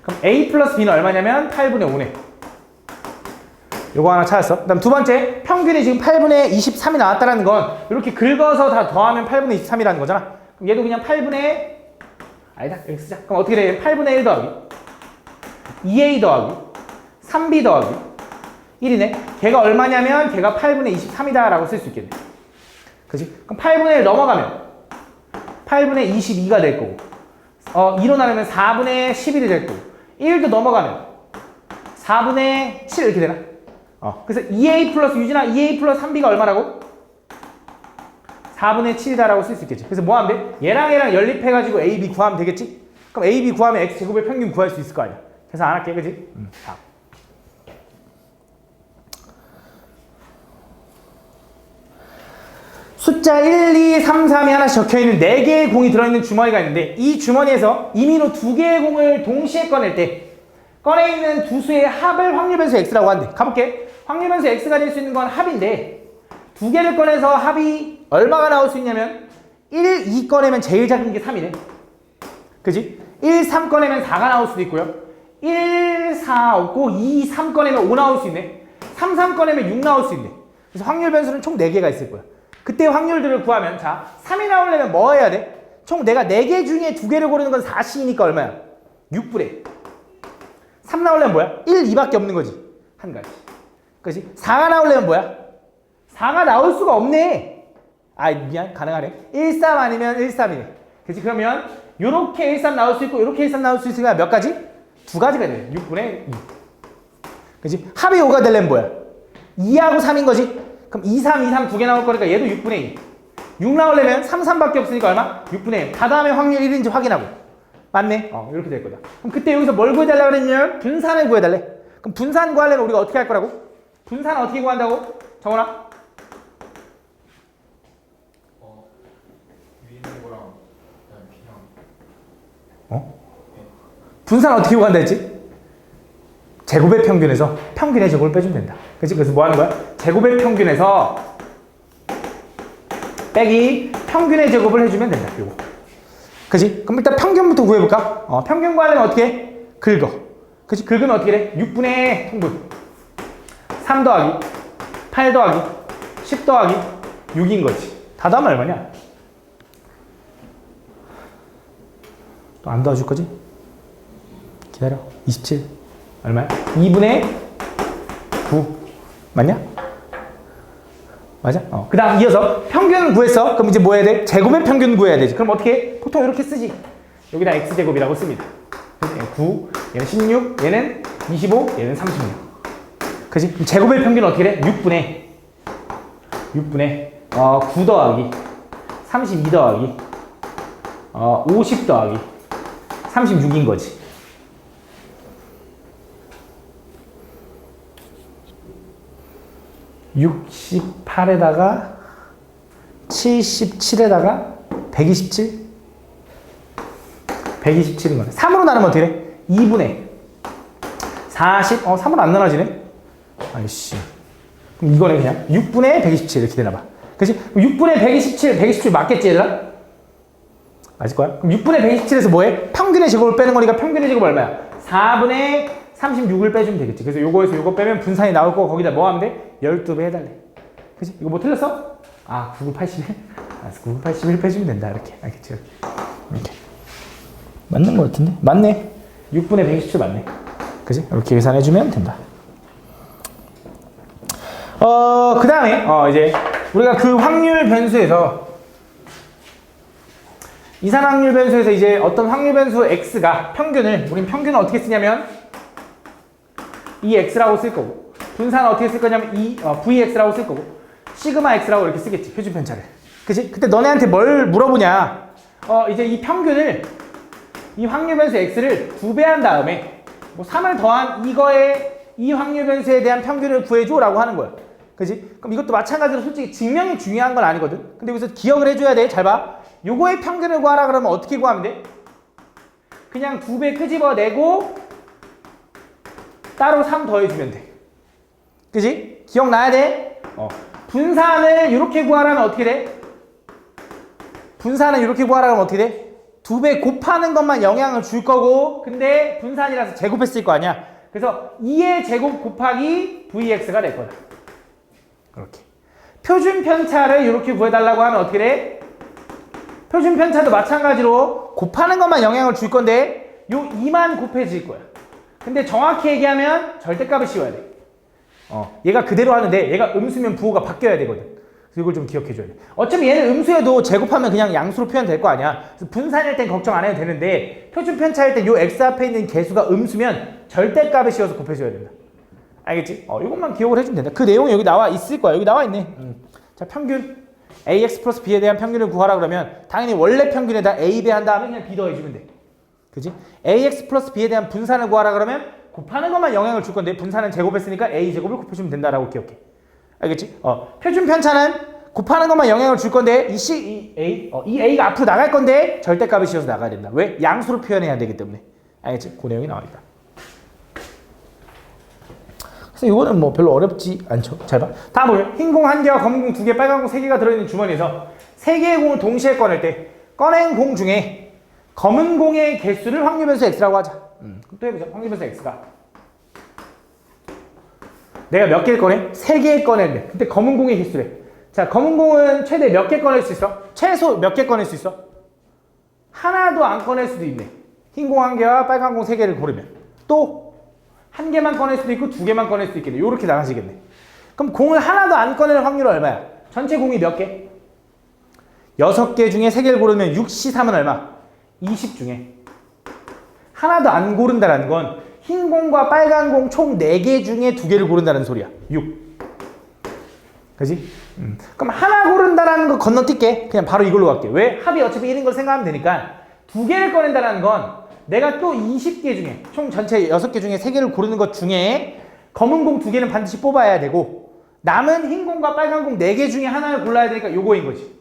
그럼 a 플러스 b는 얼마냐면 8분의 5네. 요거 하나 찾았어. 그 다음 두 번째 평균이 지금 8분의 23이 나왔다는 건 이렇게 긁어서 다 더하면 8분의 23이라는 거잖아. 그럼 얘도 그냥 8분의 아니다 여기 쓰자. 그럼 어떻게 돼? 8분의 1 더하기 2a 더하기 3b 더하기 1이네. 걔가 얼마냐면 걔가 8분의 23이다 라고 쓸 수 있겠네. 그치? 그럼 8분의 1 넘어가면 8분의 22가 될 거고 2로 나누면 4분의 11이 될 거고 1도 넘어가면 4분의 7 이렇게 되나? 그래서 2a 플러스 유진아 2a 플러스 3b가 얼마라고? 4분의 7이다라고 쓸 수 있겠지. 그래서 뭐 하면 돼? 얘랑 연립해가지고 a, b 구하면 되겠지? 그럼 a, b 구하면 x제곱의 평균 구할 수 있을 거 아니야. 그래서 안 할게, 그지? 자. 숫자 1, 2, 3, 3이 하나씩 적혀있는 4개의 공이 들어있는 주머니가 있는데 이 주머니에서 임의로 2개의 공을 동시에 꺼낼 때 꺼내 있는 두 수의 합을 확률 변수 x라고 한대. 가볼게. 확률 변수 x가 될 수 있는 건 합인데 두 개를 꺼내서 합이 얼마가 나올 수 있냐면 1, 2 꺼내면 제일 작은 게 3이네. 그지? 1, 3 꺼내면 4가 나올 수도 있고요. 1, 4 없고 2, 3 꺼내면 5 나올 수 있네. 3, 3 꺼내면 6 나올 수 있네. 그래서 확률 변수는 총 4개가 있을 거야. 그때 확률들을 구하면 자 3이 나오려면 뭐 해야 돼? 총 내가 4개 중에 2개를 고르는 건 4C니까 얼마야? 6분의 3 나오려면 뭐야? 1, 2밖에 없는 거지. 한 가지. 그렇지? 4가 나오려면 뭐야? 4가 나올 수가 없네. 미안. 가능하네. 1, 3 아니면 1, 3이네. 그렇지? 그러면 요렇게 1, 3 나올 수 있고 요렇게 1, 3 나올 수 있으니까 몇 가지? 2가지가 돼. 6분의 2. 그렇지? 합이 5가 되려면 뭐야? 2하고 3인 거지? 그럼 2, 3, 2, 3 두 개 나올 거니까 얘도 6분의 2. 6 나오려면 3, 3밖에 없으니까 얼마? 6분의 1. 다 다음에 확률 1인지 확인하고. 맞네? 이렇게 될 거다. 그럼 그때 여기서 뭘 구해달라고 그랬냐면 분산을 구해달래. 그럼 분산 구하려면 우리가 어떻게 할 거라고? 분산 어떻게 구한다고? 정원아? 위에 있는 거랑 그냥 분산 어떻게 구한다 했지? 제곱의 평균에서 평균의 제곱을 빼주면 된다. 그치? 그래서 뭐 하는 거야? 제곱의 평균에서 빼기 평균의 제곱을 해주면 된다. 요거. 그치? 그럼 일단 평균부터 구해볼까? 평균 구하려면 어떻게 해? 긁어. 그치? 긁으면 어떻게 돼? 6분의 통분. 3 더하기 8 더하기 10 더하기 6인 거지. 다 더하면 얼마냐? 또 안 도와줄 거지? 기다려. 27. 얼마야? 2분의 9. 맞냐? 맞아? 그 다음 이어서 평균 구했어. 그럼 이제 뭐 해야 돼? 제곱의 평균 구해야 되지. 그럼 어떻게 해? 보통 이렇게 쓰지. 여기다 x제곱이라고 씁니다. 얘는 9, 얘는 16, 얘는 25, 얘는 36. 그지? 그럼 제곱의 평균은 어떻게 돼? 6분의 9 더하기 32 더하기 50 더하기 36인 거지. (68에다가) (77에다가) (127) 127인 거네. 3으로 나누면 어떻게 돼? 2분의 40 3으로 안 나눠지네. 아이씨. 그럼 이거는 그냥 6분의 127 이렇게 되나봐. 그치? 6분의 127 127 맞겠지 얘들아? 맞을 거야? 그럼 6분의 127에서 뭐해? 평균의 제곱을 빼는 거니까 평균의 제곱 얼마야? 4분의 36을 빼주면 되겠지. 그래서 요거에서 요거 빼면 분산이 나올 거고 거기다 뭐 하면 돼? 12배 해달래. 그치? 이거 뭐 틀렸어? 9구 81? 알았어. 9구 81 빼주면 된다. 이렇게. 알겠지? 이렇게. 맞는 거 같은데? 맞네. 6분의 127 맞네. 그치? 이렇게 계산해주면 된다. 그 다음에, 이제, 우리가 그 확률 변수에서, 이산 확률 변수에서 이제 어떤 확률 변수 x가 우린 평균을 어떻게 쓰냐면, 이 x라고 쓸 거고, 분산은 어떻게 쓸 거냐면, vx라고 쓸 거고, 시그마 x라고 이렇게 쓰겠지, 표준 편차를. 그치? 그때 너네한테 뭘 물어보냐. 이제 이 평균을, 이 확률 변수 x를 2배한 다음에, 뭐 3을 더한 이거에 이 확률 변수에 대한 평균을 구해줘 라고 하는 거야. 그지? 그럼 이것도 마찬가지로 솔직히 증명이 중요한 건 아니거든. 근데 여기서 기억을 해줘야 돼. 잘 봐. 요거의 평균을 구하라 그러면 어떻게 구하면 돼? 그냥 2배 끄집어내고 따로 3 더해주면 돼. 그지? 기억나야 돼? 분산을 이렇게 구하라면 어떻게 돼? 분산을 이렇게 구하라 그러면 어떻게 돼? 2배 곱하는 것만 영향을 줄 거고 근데 분산이라서 제곱했을 거 아니야. 그래서 2의 제곱 곱하기 vx가 될 거다. 이렇게. 표준 편차를 이렇게 구해달라고 하면 어떻게 돼? 표준 편차도 마찬가지로 곱하는 것만 영향을 줄 건데 요 2만 곱해질 거야. 근데 정확히 얘기하면 절대값을 씌워야 돼. 얘가 그대로 하는데 얘가 음수면 부호가 바뀌어야 되거든. 그래서 이걸 좀 기억해줘야 돼. 어차피 얘는 음수여도 제곱하면 그냥 양수로 표현될 거 아니야. 그래서 분산일 땐 걱정 안 해도 되는데 표준 편차일 땐 요 x 앞에 있는 개수가 음수면 절대값을 씌워서 곱해줘야 된다. 알겠지? 이것만 기억을 해주면 된다. 그 내용이 여기 나와 있을 거야. 여기 나와 있네. 자, 평균. ax 플러스 b에 대한 평균을 구하라 그러면 당연히 원래 평균에다 a 배한 다음에 그냥 b 더해주면 돼. 그지? ax 플러스 b에 대한 분산을 구하라 그러면 곱하는 것만 영향을 줄 건데 분산은 제곱했으니까 a 제곱을 곱해주면 된다라고 기억해. 알겠지? 표준 편차는 곱하는 것만 영향을 줄 건데 이 a가 앞으로 나갈 건데 절대값을 씌워서 나가야 된다. 왜? 양수로 표현해야 되기 때문에. 알겠지? 그 내용이 나와 있다. 그래서 이거는 뭐 별로 어렵지 않죠. 잘 봐. 다음으로 흰 공 1개와 검은 공 2개, 빨간 공 3개가 들어있는 주머니에서 3개의 공을 동시에 꺼낼 때 꺼낸 공 중에 검은 공의 개수를 확률 변수 x라고 하자. 또 해보자. 확률 변수 x가 내가 몇 개를 꺼내? 3개 꺼냈네. 근데 검은 공의 개수래. 자, 검은 공은 최대 몇 개 꺼낼 수 있어? 최소 몇 개 꺼낼 수 있어? 하나도 안 꺼낼 수도 있네. 흰 공 1개와 빨간 공 3개를 고르면 또 1개만 꺼낼 수도 있고 2개만 꺼낼 수도 있겠네. 요렇게 나눠지겠네. 그럼 공을 하나도 안 꺼낼 확률은 얼마야? 전체 공이 몇 개? 6개 중에 3개를 고르면 6C3은 얼마? 20 중에 하나도 안 고른다는 건 흰 공과 빨간 공 총 4개 중에 2개를 고른다는 소리야. 6. 그지? 그럼 하나 고른다는 거 건너뛸게. 그냥 바로 이걸로 갈게. 왜? 합이 어차피 1인 걸 생각하면 되니까 2개를 꺼낸다는 건 내가 또 20개 중에 총 전체 6개 중에 3개를 고르는 것 중에 검은 공 2개는 반드시 뽑아야 되고 남은 흰 공과 빨간 공 4개 중에 하나를 골라야 되니까 요거인 거지.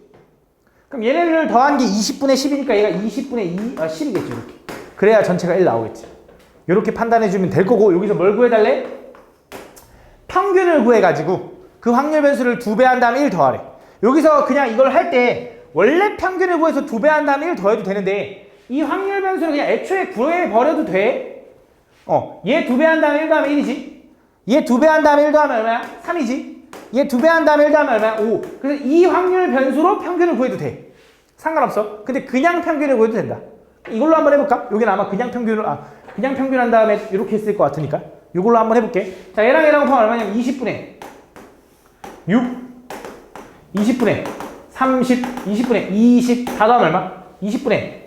그럼 얘네를 더한 게 20분의 10이니까 얘가 20분의 10이겠지. 이렇게. 그래야 전체가 1 나오겠지. 이렇게 판단해주면 될 거고, 여기서 뭘 구해달래? 평균을 구해가지고 그 확률 변수를 2배 한 다음에 1 더하래. 여기서 그냥 이걸 할 때 원래 평균을 구해서 2배 한 다음에 1 더해도 되는데, 이 확률 변수를 그냥 애초에 구해버려도 돼. 얘 2배 한 다음에 1 더하면 1이지. 얘 2배 한 다음에 1 더하면 얼마야? 3이지. 얘 2배 한 다음에 1 더하면 얼마야? 5. 그래서 이 확률 변수로 평균을 구해도 돼. 상관없어. 근데 그냥 평균을 구해도 된다. 이걸로 한번 해볼까? 여기는 아마 그냥 평균 한 다음에 이렇게 했을 것 같으니까 이걸로 한번 해볼게. 자, 얘랑 곱하면 얼마냐면 20분의 6, 20분의 30, 20분의 20 다 더하면 얼마? 20분의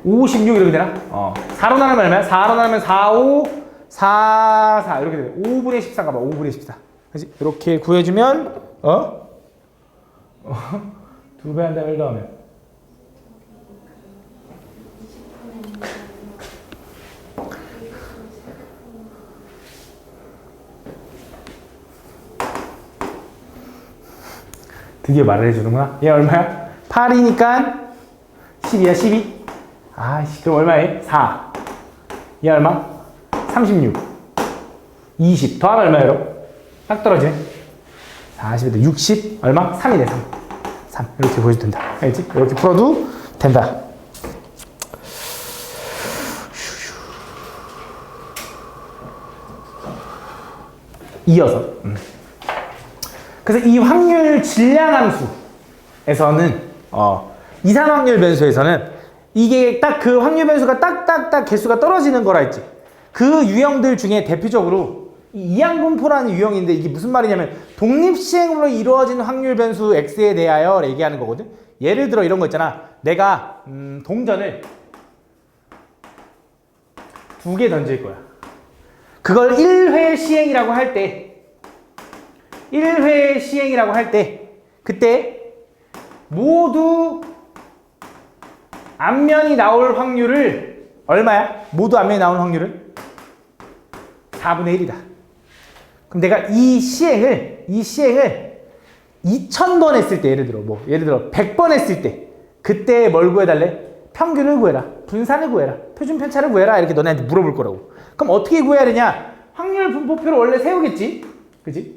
56 이렇게 되나? 4로 나누면 얼마야? 4로 나누면 4, 5, 4, 4 이렇게 되네. 5분의 14 가봐. 5분의 14. 그치? 이렇게 구해주면 2배 한 다음에 1 더하면 드디어 말을 해주는구나. 얘 얼마야? 8이니까 12야, 12. 아이씨, 그럼 얼마에? 4. 얘 얼마? 36. 20. 더하면 얼마예요? 딱 떨어지네. 40에도 60. 얼마? 3이네, 3. 3. 이렇게 보여도 된다. 알겠지? 이렇게 풀어도 된다. 이어서. 그래서 이 확률 질량함수에서는 이산 확률 변수에서는 이게 딱 그 확률 변수가 딱딱딱 개수가 떨어지는 거라 했지. 그 유형들 중에 대표적으로 이 이항분포라는 유형인데, 이게 무슨 말이냐면 독립시행으로 이루어진 확률 변수 x에 대하여 얘기하는 거거든. 예를 들어 이런 거 있잖아. 내가 동전을 2개 던질 거야. 그걸 1회 시행이라고 할 때, 1회 시행이라고 할 때, 그때 모두 앞면이 나올 확률을 얼마야? 모두 앞면이 나올 확률은 4분의 1이다. 그럼 내가 이 시행을 2000번 했을 때, 예를 들어 100번 했을 때, 그때 뭘 구해달래? 평균을 구해라, 분산을 구해라, 표준 편차를 구해라, 이렇게 너네한테 물어볼 거라고. 그럼 어떻게 구해야 되냐? 확률 분포표를 원래 세우겠지? 그지?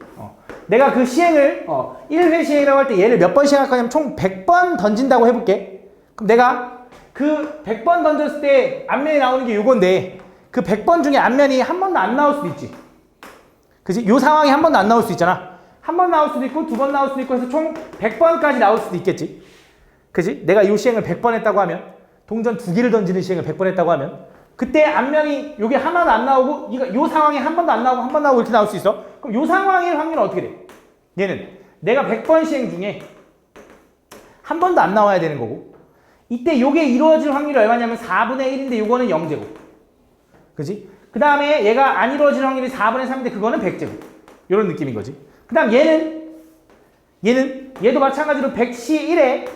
내가 그 시행을 1회 시행이라고 할 때 얘를 몇 번 시행할 거냐면 총 100번 던진다고 해볼게. 그럼 내가 그 100번 던졌을 때 앞면이 나오는 게 요건데, 그 100번 중에 앞면이 한 번도 안 나올 수도 있지. 그지? 요 상황이 한 번도 안 나올 수 있잖아. 한 번 나올 수도 있고 2번 나올 수도 있고 해서 총 100번까지 나올 수도 있겠지. 그지? 내가 요 시행을 100번 했다고 하면, 동전 2개를 던지는 시행을 100번 했다고 하면, 그때 앞면이 요게 하나도 안 나오고 요 상황에 한 번도 안 나오고 한 번 나오고 이렇게 나올 수 있어. 그럼 요 상황의 확률은 어떻게 돼? 얘는 내가 100번 시행 중에 한 번도 안 나와야 되는 거고, 이때 요게 이루어질 확률이 얼마냐면 4분의 1인데 요거는 0제곱. 그지? 그 다음에 얘가 안 이루어질 확률이 4분의 3인데 그거는 100제곱. 요런 느낌인 거지. 그 다음 얘도 마찬가지로 100C1에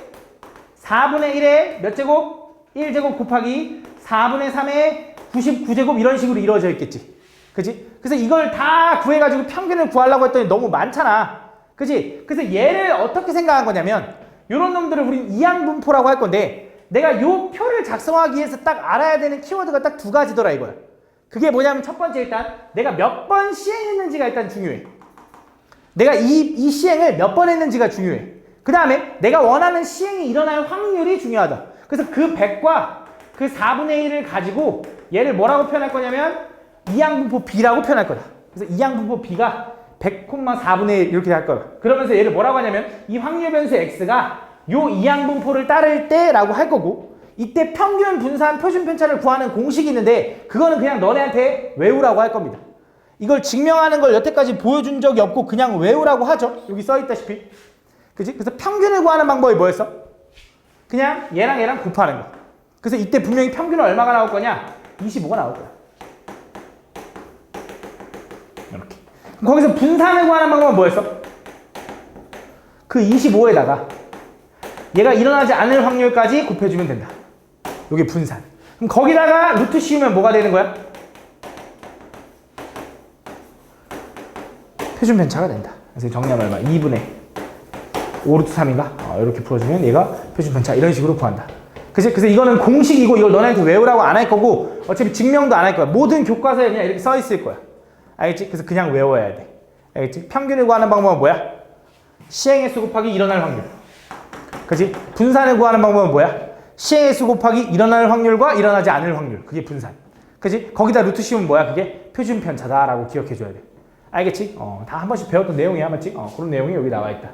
4분의 1에 몇 제곱? 1제곱 곱하기 4분의 3에 99제곱 이런 식으로 이루어져 있겠지. 그지? 그래서 이걸 다 구해가지고 평균을 구하려고 했더니 너무 많잖아. 그지? 그래서 얘를 어떻게 생각한 거냐면, 요런 놈들을 우린 이항분포라고 할 건데, 내가 요 표를 작성하기 위해서 딱 알아야 되는 키워드가 딱 2가지더라 이거야. 그게 뭐냐면, 첫 번째 일단 내가 몇 번 시행했는지가 일단 중요해. 내가 이 시행을 몇 번 했는지가 중요해. 그 다음에 내가 원하는 시행이 일어날 확률이 중요하다. 그래서 그 100과 그 4분의 1을 가지고 얘를 뭐라고 표현할 거냐면 이항분포 B라고 표현할 거다. 그래서 이항분포 B가 100,4분의 1 이렇게 할 거야. 그러면서 얘를 뭐라고 하냐면 이 확률 변수 X가 요 이항분포를 따를 때라고 할 거고, 이때 평균, 분산, 표준 편차를 구하는 공식이 있는데 그거는 그냥 너네한테 외우라고 할 겁니다. 이걸 증명하는 걸 여태까지 보여준 적이 없고 그냥 외우라고 하죠. 여기 써있다시피. 그치? 그래서 평균을 구하는 방법이 뭐였어? 그냥 얘랑 곱하는 거. 그래서 이때 분명히 평균은 얼마가 나올 거냐? 25가 나올 거야. 이렇게. 그럼 거기서 분산을 구하는 방법은 뭐였어? 그 25에다가 얘가 일어나지 않을 확률까지 곱해주면 된다. 이게 분산. 그럼 거기다가 루트 씌우면 뭐가 되는 거야? 표준 편차가 된다. 그래서 정리하면 얼마? 2분의 5 루트 3인가? 이렇게 풀어주면 얘가 표준 편차 이런 식으로 구한다. 그치? 그래서 이거는 공식이고 이걸 너네한테 외우라고 안 할 거고 어차피 증명도 안 할 거야. 모든 교과서에 그냥 이렇게 써 있을 거야. 알겠지? 그래서 그냥 외워야 돼. 알겠지? 평균을 구하는 방법은 뭐야? 시행의 수 곱하기 일어날 확률. 그치? 분산을 구하는 방법은 뭐야? 시행의 수 곱하기 일어날 확률과 일어나지 않을 확률. 그게 분산. 그치? 거기다 루트 씌우면 뭐야? 그게 표준 편차다라고 기억해줘야 돼. 알겠지? 다 한 번씩 배웠던 내용이야, 맞지? 그런 내용이 여기 나와 있다.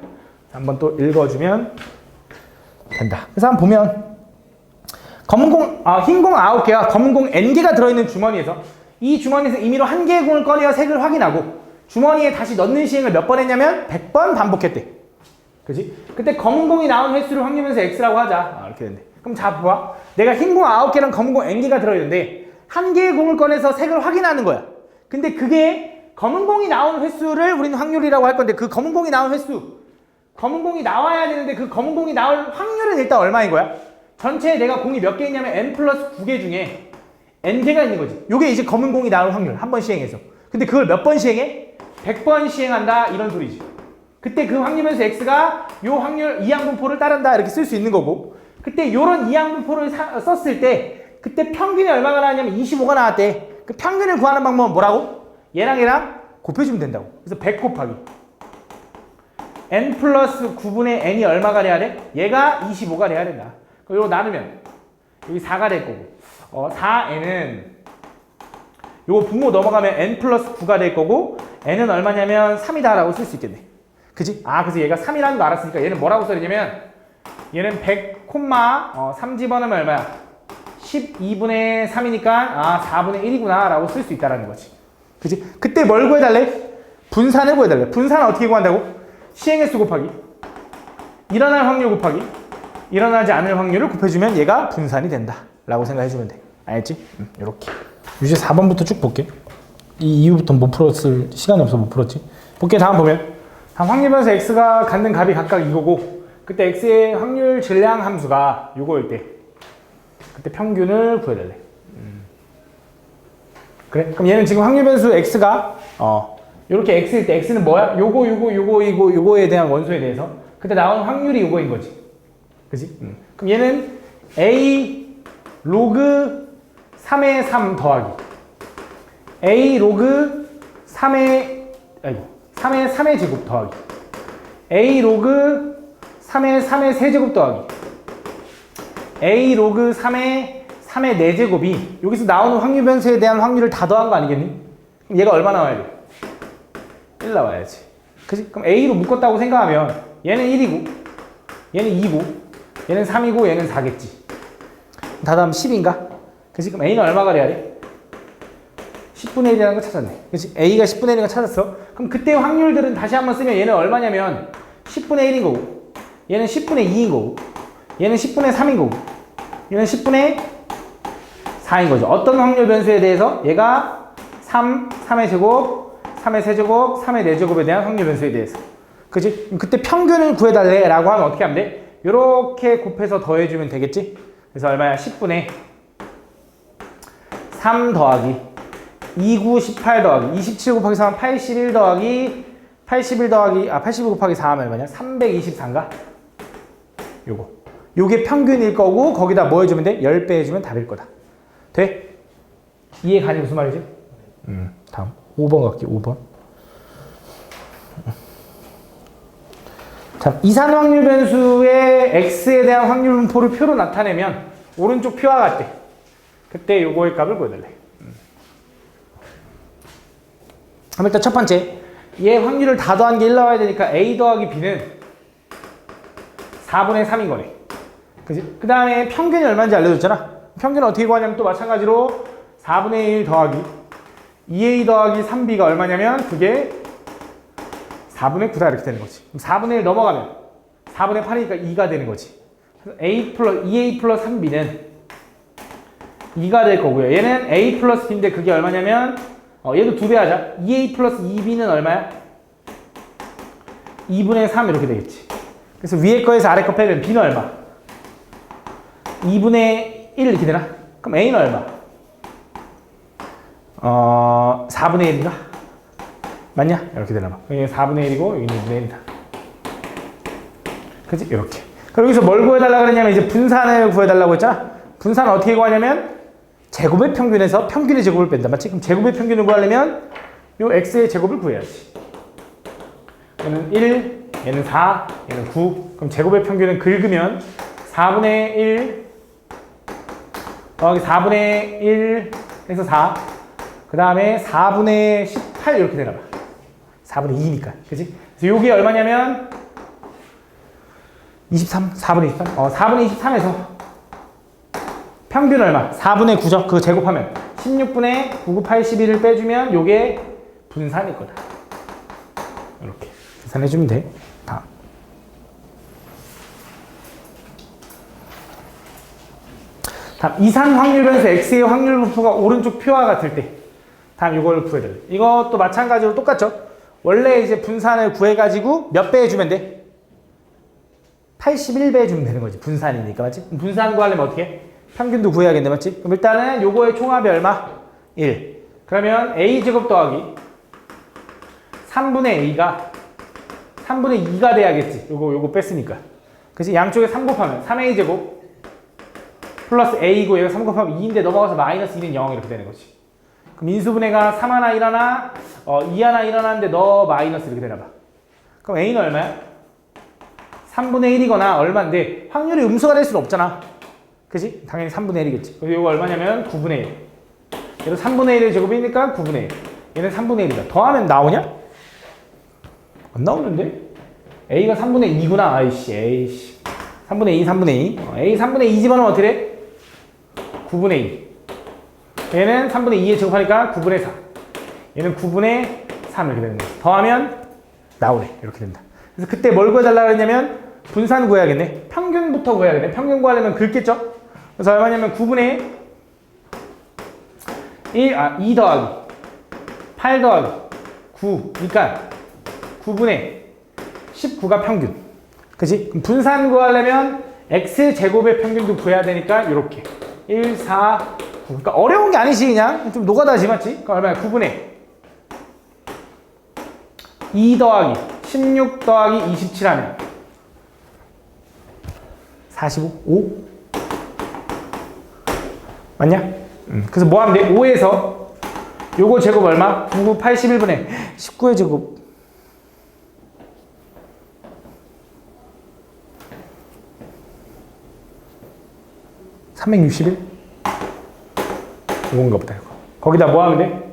한번 또 읽어주면 된다. 그래서 한번 보면 검은 공, 흰 공 9개와 검은 공 N개가 들어있는 주머니에서 이 주머니에서 임의로 한 개의 공을 꺼내어 색을 확인하고 주머니에 다시 넣는 시행을 몇 번 했냐면 100번 반복했대. 그치? 그때 검은 공이 나온 횟수를 확률면서 X라고 하자. 이렇게 된대. 그럼 자, 봐봐. 내가 흰 공 9개랑 검은 공 N개가 들어있는데 한 개의 공을 꺼내서 색을 확인하는 거야. 근데 그게 검은 공이 나온 횟수를 우리는 확률이라고 할 건데 그 검은 공이 나온 횟수, 검은 공이 나와야 되는데 그 검은 공이 나올 확률은 일단 얼마인 거야? 전체에 내가 공이 몇 개 있냐면 n 플러스 9개 중에 n개가 있는 거지. 요게 이제 검은 공이 나올 확률 한 번 시행해서. 근데 그걸 몇 번 시행해? 100번 시행한다 이런 소리지. 그때 그 확률면서 x가 요 확률 이항분포를 따른다 이렇게 쓸 수 있는 거고, 그때 요런 이항분포를 썼을 때 그때 평균이 얼마가 나왔냐면 25가 나왔대. 그 평균을 구하는 방법은 뭐라고? 얘랑 곱해주면 된다고. 그래서 100 곱하기 n 플러스 9분의 n이 얼마가 돼야 돼? 얘가 25가 돼야 된다. 그럼 이거 나누면 여기 4가 될 거고 4n은 요거 분모 넘어가면 n 플러스 9가 될 거고 n은 얼마냐면 3이다 라고 쓸 수 있겠네. 그치? 그래서 얘가 3이라는 거 알았으니까 얘는 뭐라고 써야되냐면 얘는 100, 3 집어넣으면 얼마야? 12분의 3이니까 4분의 1이구나 라고 쓸 수 있다는 거지. 그치? 그때 뭘 구해달래? 분산을 구해달래. 분산은 어떻게 구한다고? 시행의 수 곱하기 일어날 확률 곱하기 일어나지 않을 확률을 곱해주면 얘가 분산이 된다 라고 생각해주면 돼. 알겠지? 요렇게 유제 4번부터 쭉 볼게. 이 이후부터 못 풀었을 시간이 없어 못 풀었지. 볼게. 다음 보면 확률 변수 x가 갖는 값이 각각 이거고 그때 x의 확률 질량 함수가 요거일 때 그때 평균을 구해달래. 그래? 그럼 얘는 지금 확률 변수 x가 요렇게 x일 때 x는 뭐야? 요거에 대한 원소에 대해서 그때 나오는 확률이 요거인 거지. 그치? 그럼 얘는 a 로그 3의 3 더하기 a 로그 3의 3의 제곱 더하기 a 로그 3의 3의 세제곱 더하기 a 로그 3의 3의 4제곱이 여기서 나오는 확률 변수에 대한 확률을 다 더한 거 아니겠니? 그럼 얘가 얼마 나와야 돼? 1 나와야지. 그치? 그럼 a로 묶었다고 생각하면 얘는 1이고 얘는 2고 얘는 3이고 얘는 4겠지. 다 더하면 10인가? 그치? 그럼 a는 얼마가 돼야 돼? 10분의 1이라는 거 찾았네. 그치? a가 10분의 1인 거 찾았어. 그럼 그때 확률들은 다시 한번 쓰면 얘는 얼마냐면 10분의 1인 거고 얘는 10분의 2인 거고 얘는 10분의 3인 거고 얘는 10분의 4인 거죠. 어떤 확률 변수에 대해서? 얘가 3의 제곱, 3의 세제곱, 3의 4제곱에 대한 확률 변수에 대해서. 그치? 그럼 그때 평균을 구해달래 라고 하면 어떻게 하면 돼? 요렇게 곱해서 더해주면 되겠지? 그래서 얼마야? 10분의 3 더하기 29, 18 더하기 27 곱하기 3 81 더하기 81 곱하기 4 하면 얼마냐? 324인가? 요게 평균일 거고 거기다 뭐 해주면 돼? 10배 해주면 답일 거다. 돼? 이해 가니 무슨 말이지? 다음 5번 갈게. 5번. 자, 이산 확률 변수의 x에 대한 확률 분포를 표로 나타내면 오른쪽 표와 같대. 그때 요거의 값을 구해달래. 그럼 일단 첫 번째 얘 확률을 다 더한 게 1 나와야 되니까 a 더하기 b는 4분의 3인 거네. 그치? 그 다음에 평균이 얼마인지 알려줬잖아. 평균은 어떻게 구하냐면 또 마찬가지로 4분의 1 더하기 2a 더하기 3b가 얼마냐면 그게 4분의 9다 이렇게 되는 거지. 그럼 4분의 1 넘어가면 4분의 8이니까 2가 되는 거지. 그래서 2a 플러스 3b는 2가 될 거고요. 얘는 a 플러스 b인데 그게 얼마냐면 얘도 2배 하자. 2a 플러스 2b는 얼마야? 2분의 3 이렇게 되겠지. 그래서 위에 거에서 아래 거 빼면 b는 얼마? 2분의 1 이렇게 되나? 그럼 a는 얼마? 4분의 1인가? 맞냐? 이렇게 되나 봐. 여기 4분의 1이고 여기는 2분의 1이다. 그치? 이렇게. 그럼 여기서 뭘 구해달라고 그랬냐면 이제 분산을 구해달라고 했잖아. 분산을 어떻게 구하냐면 제곱의 평균에서 평균의 제곱을 뺀다. 맞지? 그럼 제곱의 평균을 구하려면 요 x의 제곱을 구해야지. 얘는 1, 얘는 4, 얘는 9. 그럼 제곱의 평균은 긁으면 4분의 1 더하기 4분의 1 해서 4. 그 다음에 4분의 18 이렇게 되나 봐. 4분의 2니까. 그치? 그래서 요게 얼마냐면 23? 4분의 23? 4분의 23에서 평균 얼마? 4분의 9죠? 그거 제곱하면 16분의 9, 9, 81을 빼주면 요게 분산일 거다. 이렇게 계산해주면 돼. 다음. 다음 이산 확률 변수 x의 확률 분포가 오른쪽 표와 같을 때 다음 이걸 구해야 돼. 이것도 마찬가지로 똑같죠? 원래 이제 분산을 구해가지고 몇 배 해주면 돼? 81배 해주면 되는 거지. 분산이니까 맞지? 분산 구하려면 어떻게 해? 평균도 구해야겠네 맞지? 그럼 일단은 요거의 총합이 얼마? 1. 그러면 a제곱 더하기 3분의 a가 3분의 2가 돼야겠지. 요거 뺐으니까. 그치? 양쪽에 3 곱하면 3a제곱 플러스 a고 얘가 3 곱하면 2인데 넘어가서 마이너스 2는 0 이렇게 되는 거지. 그럼 인수분해가 3 하나 1 하나 2 하나 1 하나인데 너 마이너스 이렇게 되나 봐. 그럼 a는 얼마야? 3분의 1이거나 얼마인데 확률이 음수가 될 수는 없잖아. 그치? 당연히 3분의 1이겠지. 그래서 이거 얼마냐면 9분의 1. 얘도 3분의 1의 제곱이니까 9분의 1. 얘는 3분의 1이다. 더하면 나오냐? 안 나오는데? a가 3분의 2구나. 아이씨. 3분의 2, 3분의 2. a 3분의 2 집어넣으면 어떻게 돼? 9분의 2. 얘는 3분의 2에 제곱하니까 9분의 4. 얘는 9분의 3 이렇게 되는 거야. 더하면 나오네. 이렇게 된다. 그래서 그때 뭘 구해달라고 했냐면 분산 구해야겠네. 평균부터 구해야겠네. 평균 구하려면 긁겠죠? 그래서 얼마냐면 9분의 2 더하기 8 더하기 9. 그러니까 9분의 19가 평균. 그치? 그럼 분산 구하려면 x제곱의 평균도 구해야 되니까 이렇게 1, 4, 9. 그러니까 어려운 게 아니지 그냥 좀 노가다지 맞지? 그러니까 얼마야? 9분의 2 더하기 16 더하기 27 하면 45? 5? 맞냐? 그래서 뭐 하면 돼? 5에서 요거 제곱 얼마? 9, 9, 81분의 19의 제곱 361? 이건가 보다 이거. 거기다 뭐 하면 돼?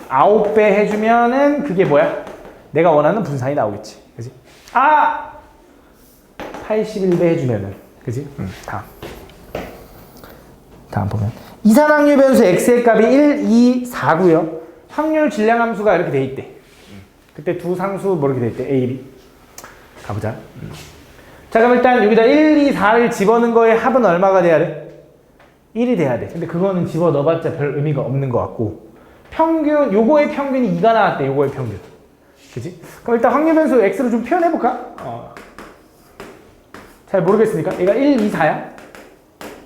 9배 해주면은 그게 뭐야? 내가 원하는 분산이 나오겠지. 그지? 81배 해주면은. 그지? 다음 보면. 이산확률 변수 x의 값이 1, 2, 4고요. 확률 질량 함수가 이렇게 돼 있대. 그때 두 상수 뭐 이렇게 돼 있대. A, B. 가보자. 자, 그럼 일단 여기다 1, 2, 4를 집어넣은 거의 합은 얼마가 돼야 돼? 1이 돼야 돼. 근데 그거는 집어넣어봤자 별 의미가 없는 것 같고. 평균, 요거의 평균이 2가 나왔대. 요거의 평균. 그치? 그럼 일단 확률 변수 x로 좀 표현해볼까? 잘 모르겠으니까. 얘가 1, 2, 4야?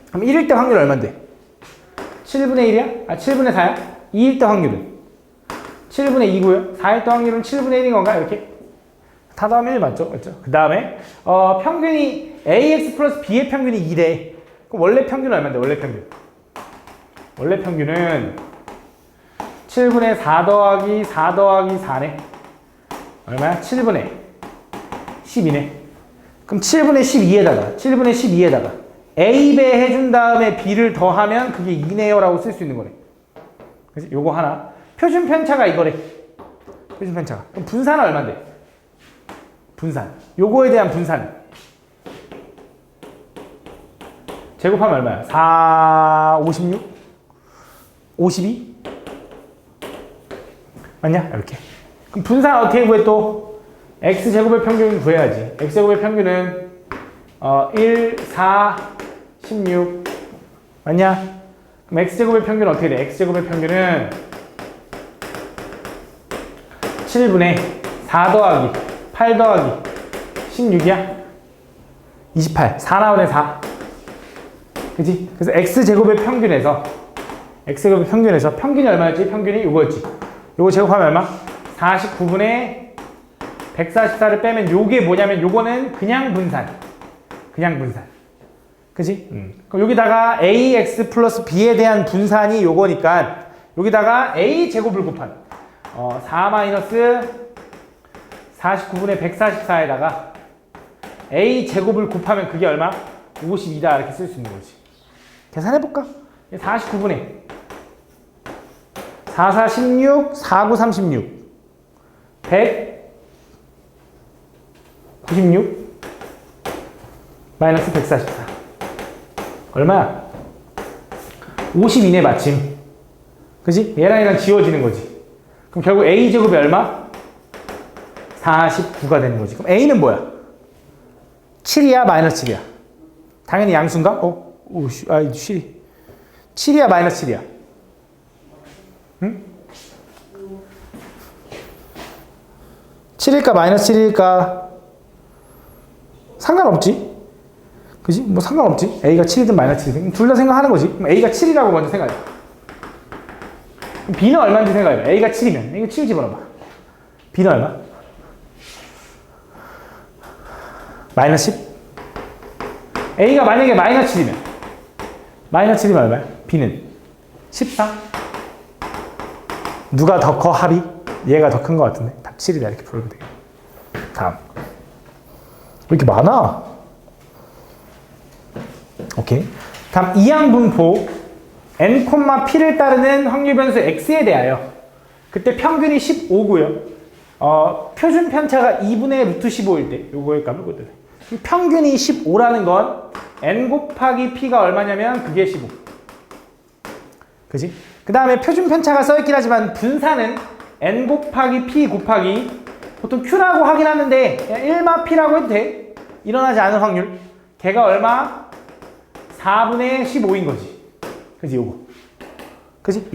그럼 1일 때 확률 얼만데? 7분의 1이야? 7분의 4야? 2일 때 확률은? 7분의 2고요. 4일 때 확률은 7분의 1인 건가? 이렇게? 다 더하면 1 맞죠? 맞죠? 그 다음에 평균이 ax 플러스 b의 평균이 2래. 그럼 원래 평균은 얼마인데? 원래 평균. 원래 평균은 7분의 4 더하기 4 더하기 4네. 얼마야? 7분의 12네. 그럼 7분의 12에다가 a배 해준 다음에 b를 더하면 그게 2네요 라고 쓸 수 있는 거네. 그래서 요거 하나. 표준 편차가 이거래. 표준 편차가. 그럼 분산은 얼만데? 분산. 요거에 대한 분산. 제곱하면 얼마야? 4, 56? 52? 맞냐? 이렇게. 그럼 분산 어떻게 구해 또? x제곱의 평균 구해야지. x제곱의 평균은 1, 4, 16. 맞냐? 그럼 x제곱의 평균은 어떻게 돼? x제곱의 평균은 7분의 4 더하기 8 더하기 16이야? 28. 4 나오네 4. 그치? 그래서 x제곱의 평균에서 평균이 얼마였지? 평균이 이거였지. 요거 제곱하면 얼마? 49분의 144를 빼면 요게 뭐냐면 요거는 그냥 분산. 그지? 그럼 여기다가 ax 플러스 b에 대한 분산이 요거니까 여기다가 a 제곱을 곱한 4 마이너스 49분의 144에다가 a 제곱을 곱하면 그게 얼마? 52다 이렇게 쓸 수 있는 거지. 계산해볼까? 49분의 4, 4, 16, 4, 9, 36 196 마이너스 144 얼마야? 52네 마침. 그지? 얘랑 얘랑 지워지는 거지. 그럼 결국 a제곱이 얼마? 49가 되는 거지. 그럼 a는 뭐야? 7이야 마이너스 7이야? 당연히 양수인가? 오씨, 아이 쉬리. 7이야 마이너스 7이야? 응? 7일까 마이너스 7일까? 상관없지? 그지? 뭐 상관없지? A가 7이든 마이너스 7이든 둘 다 생각하는 거지. 그럼 A가 7이라고 먼저 생각해. 그럼 B는 얼마인지 생각해봐. A가 7이면 이거 7 집어넣어봐. B는 얼마? 마이너스 10? A가 만약에 마이너스 7이면 마이너스 7이면 얼마야? B는 14? 누가 더 커 합이? 얘가 더 큰 거 같은데 답 7이다 이렇게 풀면 되겠다. 다음 왜 이렇게 많아? 오케이. 다음 이항분포 n, p를 따르는 확률 변수 x에 대하여 그때 평균이 15고요. 표준 편차가 2분의 루트 15일 때 요거에 까먹거든. 평균이 15라는 건 n 곱하기 p가 얼마냐면 그게 15. 그지? 그 다음에 표준 편차가 써있긴 하지만 분산은 n 곱하기 p 곱하기 보통 q라고 하긴 하는데 그냥 1마 p라고 해도 돼. 일어나지 않은 확률. 걔가 얼마? 4분의 15인 거지. 그지? 요거. 그지?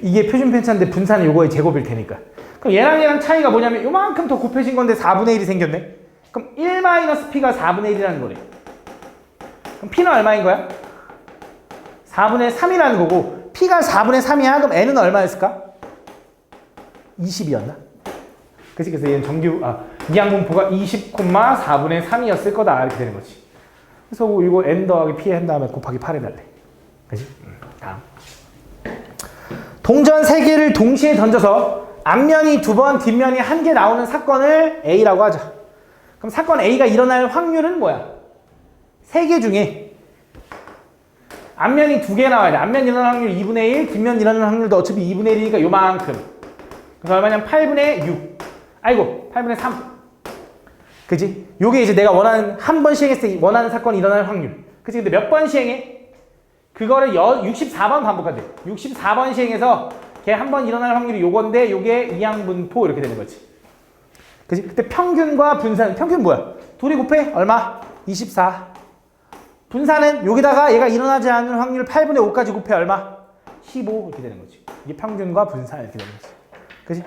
이게 표준 편차인데 분산은 요거의 제곱일 테니까. 그럼 얘랑 차이가 뭐냐면 요만큼 더 곱해진 건데 4분의 1이 생겼네? 그럼 1-p가 4분의 1이라는 거래. 그럼 p는 얼마인 거야? 4분의 3이라는 거고 p가 4분의 3이야? 그럼 n은 얼마였을까? 20이었나? 그치? 그래서 얘는 이항분포가 20,4분의 3이었을 거다 이렇게 되는 거지. 그래서 이거 n 더하기 p 한 다음에 곱하기 8 해달래. 그치? 다음. 동전 3개를 동시에 던져서 앞면이 2번, 뒷면이 1개 나오는 사건을 A라고 하자. 그럼 사건 A가 일어날 확률은 뭐야? 3개 중에 앞면이 2개 나와야 돼. 앞면 일어날 확률 2분의 1, 뒷면 일어날 확률도 어차피 2분의 1이니까 요만큼. 그래서 얼마냐면 8분의 6. 아이고, 8분의 3. 그지? 요게 이제 내가 원하는, 한 번 시행했을 때 원하는 사건이 일어날 확률. 그치? 근데 몇 번 시행해? 그거를 64번 반복하대. 64번 시행해서 걔 한 번 일어날 확률이 요건데 요게 이항분포 이렇게 되는 거지. 그치? 그때 평균과 분산, 평균 뭐야? 둘이 곱해? 얼마? 24. 분산은 여기다가 얘가 일어나지 않는 확률 8분의 5까지 곱해 얼마? 15 이렇게 되는 거지. 이게 평균과 분산 이렇게 되는 거지. 그치?